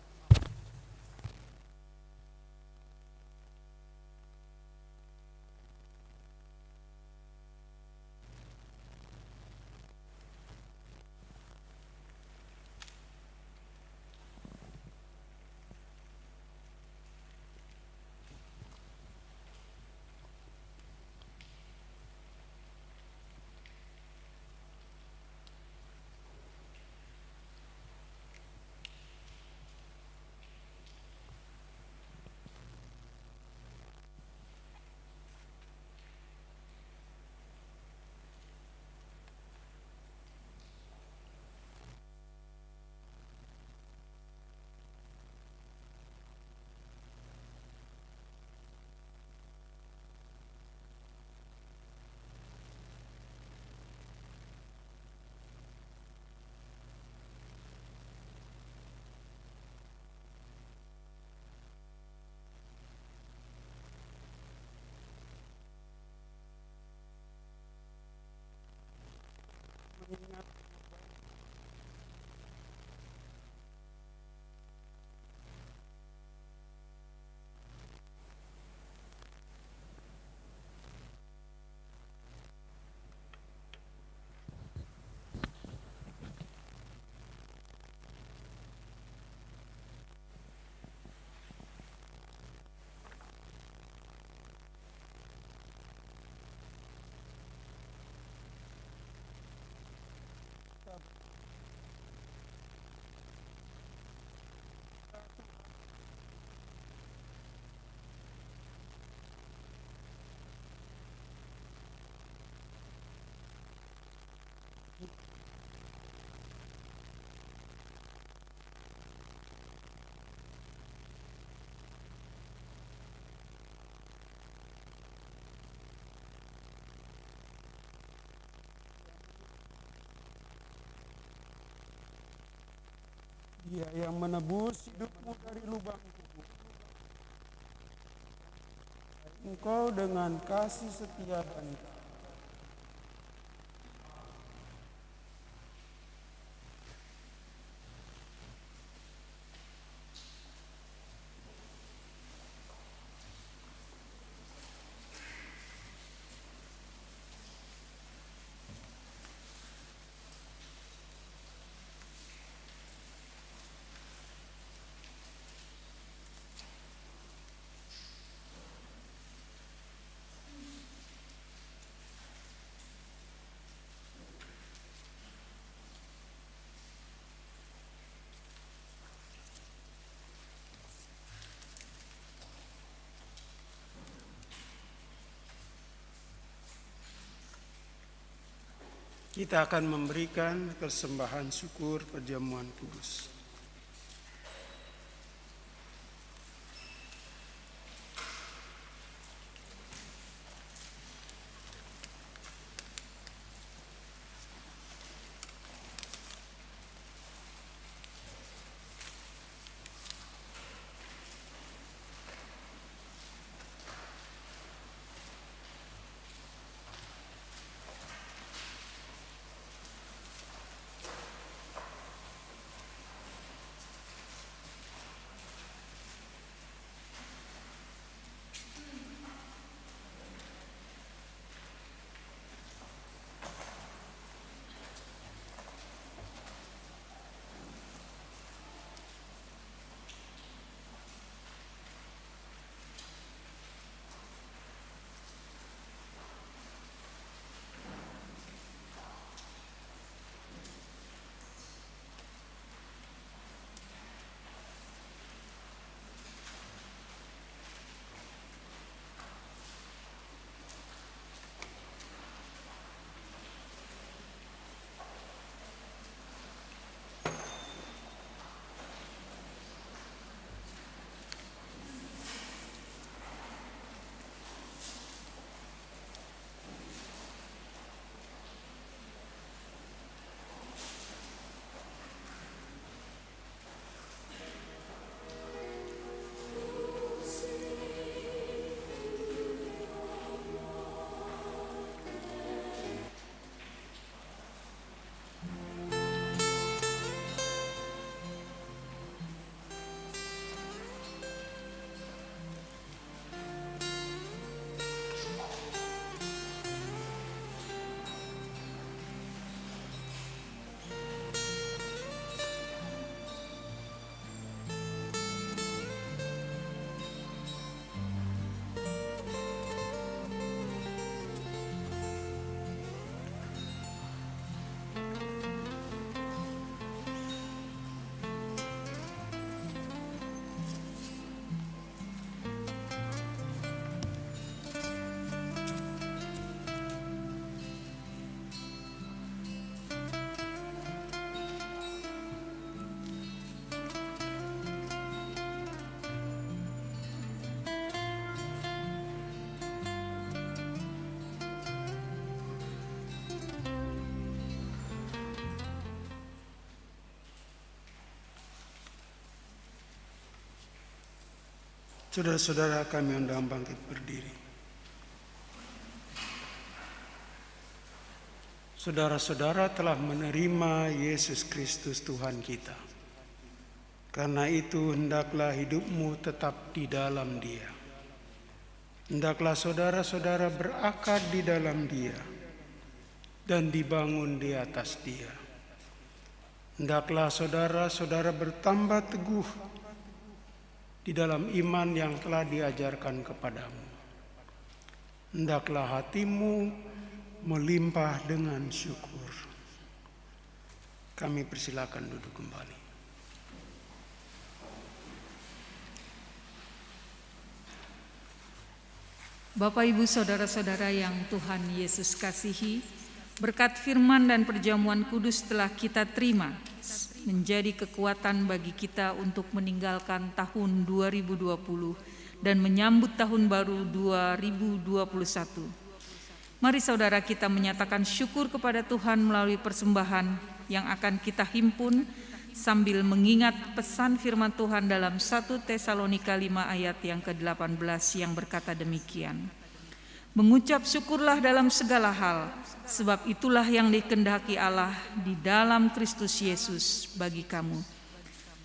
Dia yang menebus hidupmu dari lubang kubur. Engkau dengan kasih setia dan kita akan memberikan persembahan syukur perjamuan kudus. Saudara-saudara, kami undang bangkit berdiri. saudara-saudara telah menerima Yesus Kristus Tuhan kita. Karena itu hendaklah hidupmu tetap di dalam Dia. Hendaklah saudara-saudara berakar di dalam Dia dan dibangun di atas Dia. Hendaklah saudara-saudara bertambah teguh di dalam iman yang telah diajarkan kepadamu. Hendaklah hatimu melimpah dengan syukur. Kami persilakan duduk kembali. Bapak, Ibu, Saudara-saudara yang Tuhan Yesus kasihi, berkat firman dan perjamuan kudus telah kita terima menjadi kekuatan bagi kita untuk meninggalkan tahun 2020 dan menyambut tahun baru 2021. Mari saudara kita menyatakan syukur kepada Tuhan melalui persembahan yang akan kita himpun sambil mengingat pesan firman Tuhan dalam 1 Tesalonika 5 ayat yang ke-18 yang berkata demikian. Mengucap syukurlah dalam segala hal, sebab itulah yang dikehendaki Allah di dalam Kristus Yesus bagi kamu.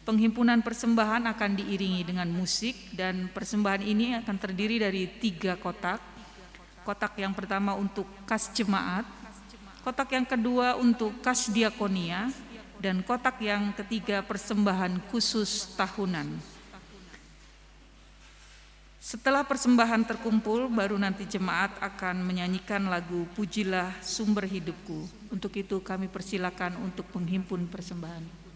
Penghimpunan persembahan akan diiringi dengan musik dan persembahan ini akan terdiri dari 3 kotak. Kotak yang pertama untuk kas jemaat, kotak yang kedua untuk kas diakonia, dan kotak yang ketiga persembahan khusus tahunan. Setelah persembahan terkumpul, baru nanti jemaat akan menyanyikan lagu Pujilah Sumber Hidupku. Untuk itu kami persilakan untuk menghimpun persembahan.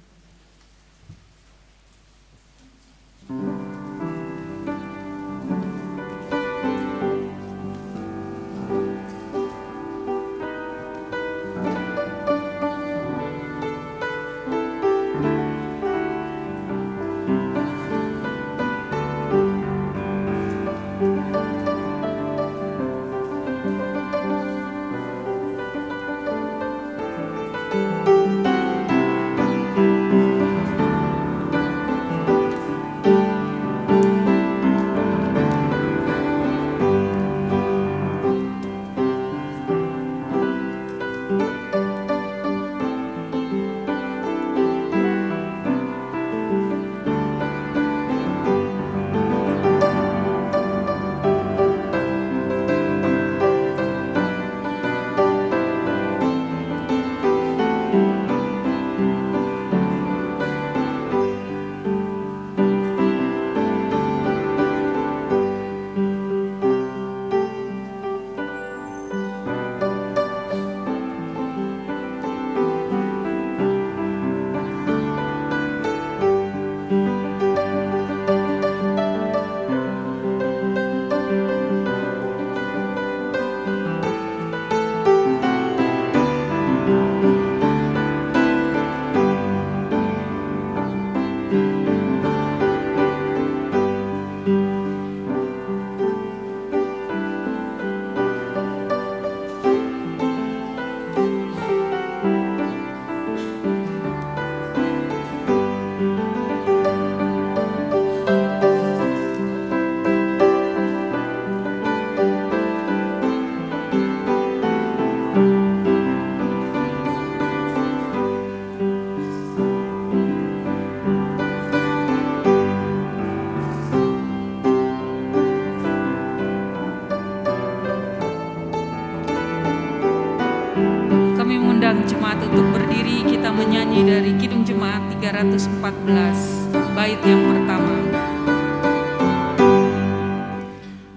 Jemaat untuk berdiri, kita menyanyi dari Kidung Jemaat 314 bait yang pertama.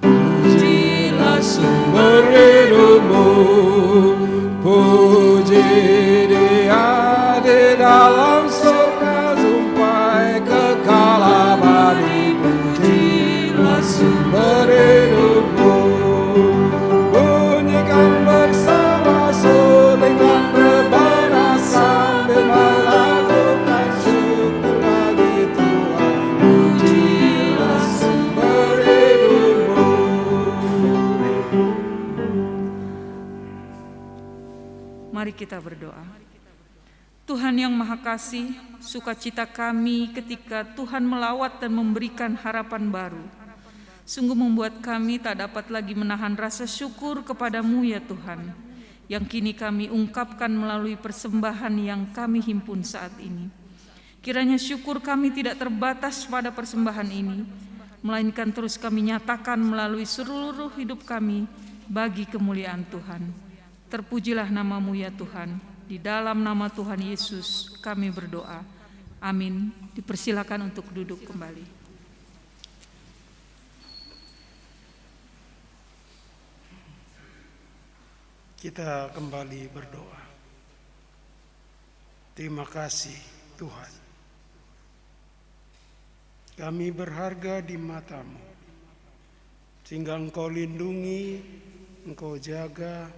Pujilah sumber hidupmu, puji Dia di dalam surga sampai kekal abadi. Pujilah sumber hidupmu, bunyikan bersama suling dan rebana sambil melakukan syukur bagi Tuhan. Pujilah sumber hidupmu. Mari kita berdoa. Tuhan yang Maha Kasih, sukacita kami ketika Tuhan melawat dan memberikan harapan baru. Sungguh membuat kami tak dapat lagi menahan rasa syukur kepadamu ya Tuhan. yang kini kami ungkapkan melalui persembahan yang kami himpun saat ini. Kiranya syukur kami tidak terbatas pada persembahan ini, melainkan terus kami nyatakan melalui seluruh hidup kami bagi kemuliaan Tuhan. Terpujilah nama-Mu ya Tuhan. Di dalam nama Tuhan Yesus kami berdoa. Amin. Dipersilakan untuk duduk kembali. Kita kembali berdoa. Terima kasih Tuhan. Kami berharga di mata-Mu, sehingga Engkau lindungi, Engkau jaga,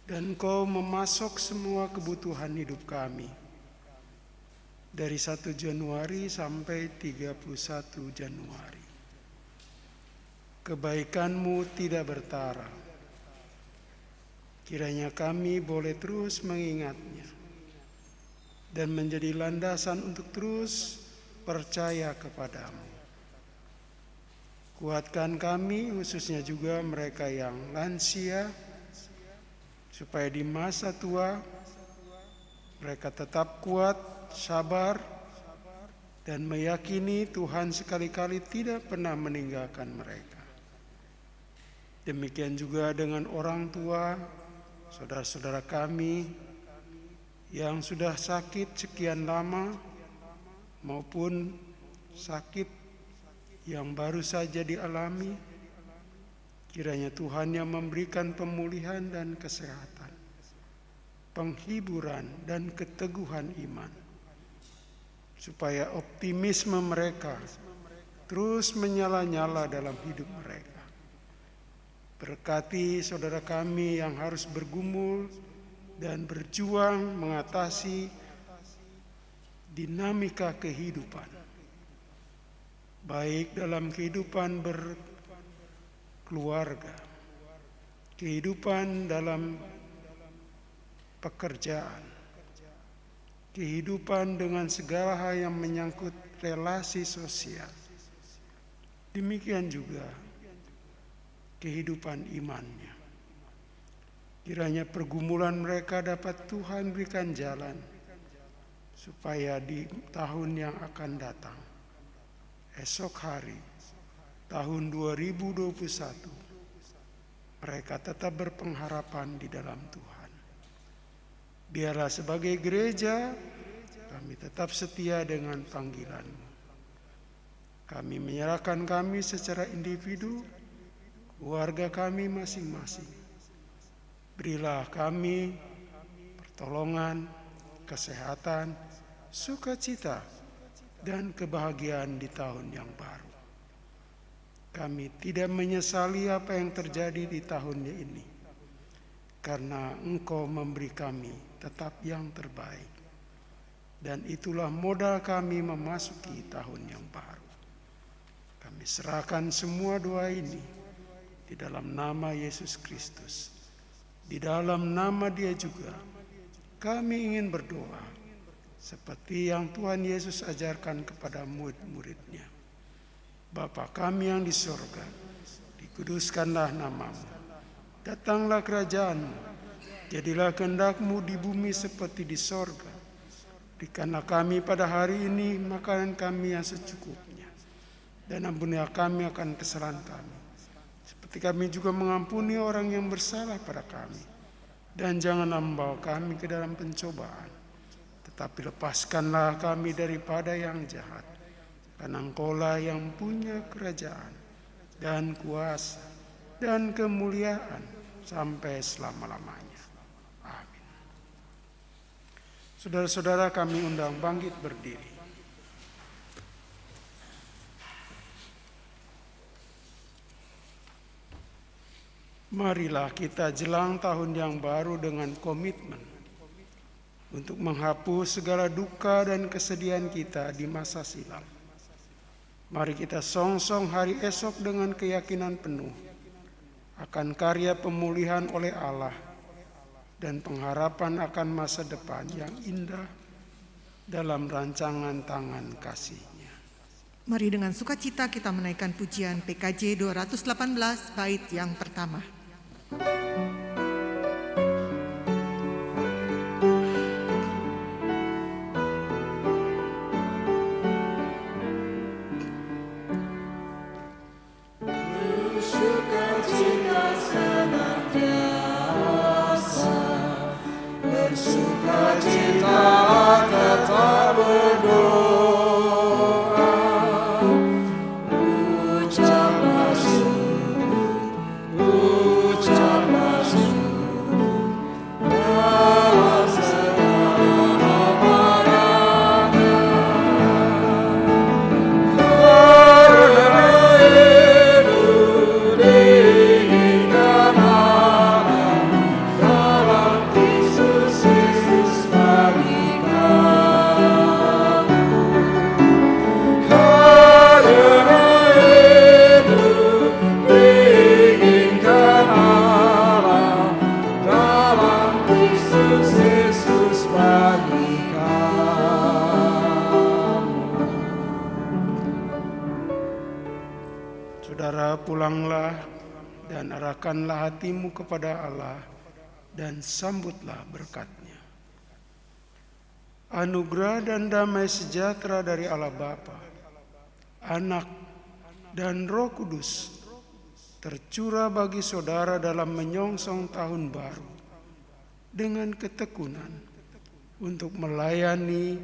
dan Engkau memasok semua kebutuhan hidup kami. Dari 1 Januari sampai 31 Januari. Kebaikan-Mu tidak bertara. Kiranya kami boleh terus mengingatnya dan menjadi landasan untuk terus percaya kepadamu. Kuatkan kami, khususnya juga mereka yang lansia, supaya di masa tua mereka tetap kuat, sabar, dan meyakini Tuhan sekali-kali tidak pernah meninggalkan mereka. Demikian juga dengan orang tua, saudara-saudara kami yang sudah sakit sekian lama maupun sakit yang baru saja dialami. Kiranya Tuhan yang memberikan pemulihan dan kesehatan, penghiburan dan keteguhan iman, supaya optimisme mereka terus menyala-nyala dalam hidup mereka. Berkati saudara kami yang harus bergumul dan berjuang mengatasi dinamika kehidupan, baik dalam kehidupan berkeluarga, kehidupan dalam pekerjaan, kehidupan dengan segala hal yang menyangkut relasi sosial. Demikian juga kehidupan imannya. Kiranya pergumulan mereka dapat Tuhan berikan jalan, supaya di tahun yang akan datang, esok hari, tahun 2021, mereka tetap berpengharapan di dalam Tuhan. Biarlah sebagai gereja, kami tetap setia dengan panggilan-Mu. Kami menyerahkan kami secara individu, keluarga kami masing-masing. Berilah kami pertolongan, kesehatan, sukacita, dan kebahagiaan di tahun yang baru. Kami tidak menyesali apa yang terjadi di tahunnya ini, karena Engkau memberi kami tetap yang terbaik. Dan itulah modal kami memasuki tahun yang baru. Kami serahkan semua doa ini di dalam nama Yesus Kristus. Di dalam nama Dia juga kami ingin berdoa seperti yang Tuhan Yesus ajarkan kepada murid-murid-Nya. Bapa kami yang di sorga, dikuduskanlah nama-Mu. Datanglah kerajaan-Mu, jadilah kehendak-Mu di bumi seperti di sorga. Berikanlah kami pada hari ini makanan kami yang secukupnya, dan ampunilah kami akan kesalahan kami, seperti kami juga mengampuni orang yang bersalah pada kami. Dan jangan membawa kami ke dalam pencobaan, tetapi lepaskanlah kami daripada yang jahat. Karena Engkau-lah yang punya kerajaan dan kuasa dan kemuliaan sampai selama-lamanya. Amin. Saudara-saudara, kami undang bangkit berdiri. Marilah kita jelang tahun yang baru dengan komitmen untuk menghapus segala duka dan kesedihan kita di masa silam. Mari kita songsong hari esok dengan keyakinan penuh akan karya pemulihan oleh Allah dan pengharapan akan masa depan yang indah dalam rancangan tangan kasih-Nya. Mari dengan sukacita kita menaikkan pujian PKJ 218 bait yang pertama. sukacita tetap berdoa, ucaplah syukur dalam segala amarahnya. Karena itu diinginkan Allah dalam Kristus Yesus bagi kamu. Karena itu diinginkan Allah dalam Kristus Yesus bagi kamu. Saudara, pulanglah dan arahkanlah hatimu kepada Allah dan sambutlah berkat-Nya. Anugerah dan damai sejahtera dari Allah Bapa, Anak, dan Roh Kudus tercurah bagi saudara dalam menyongsong tahun baru dengan ketekunan untuk melayani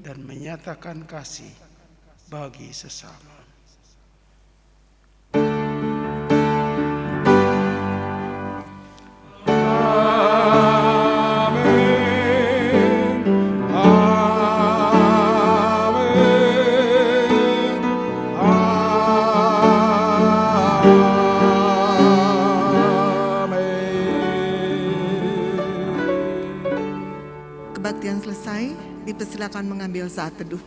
dan menyatakan kasih bagi sesama. Amin. Amin. Amin. Kebaktian selesai, dipersilakan mengambil saat teduh.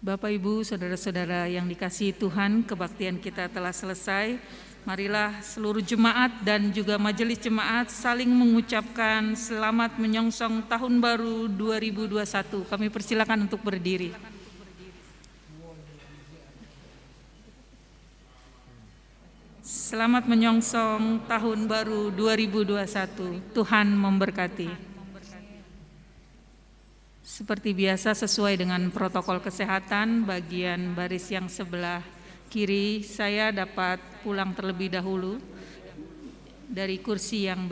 Bapak, Ibu, saudara-saudara yang dikasihi Tuhan, kebaktian kita telah selesai. Marilah seluruh jemaat dan juga majelis jemaat saling mengucapkan selamat menyongsong tahun baru 2021. Kami persilakan untuk berdiri. Selamat menyongsong tahun baru 2021. Tuhan memberkati. Seperti biasa, sesuai dengan protokol kesehatan, bagian baris yang sebelah kiri saya dapat pulang terlebih dahulu dari kursi yang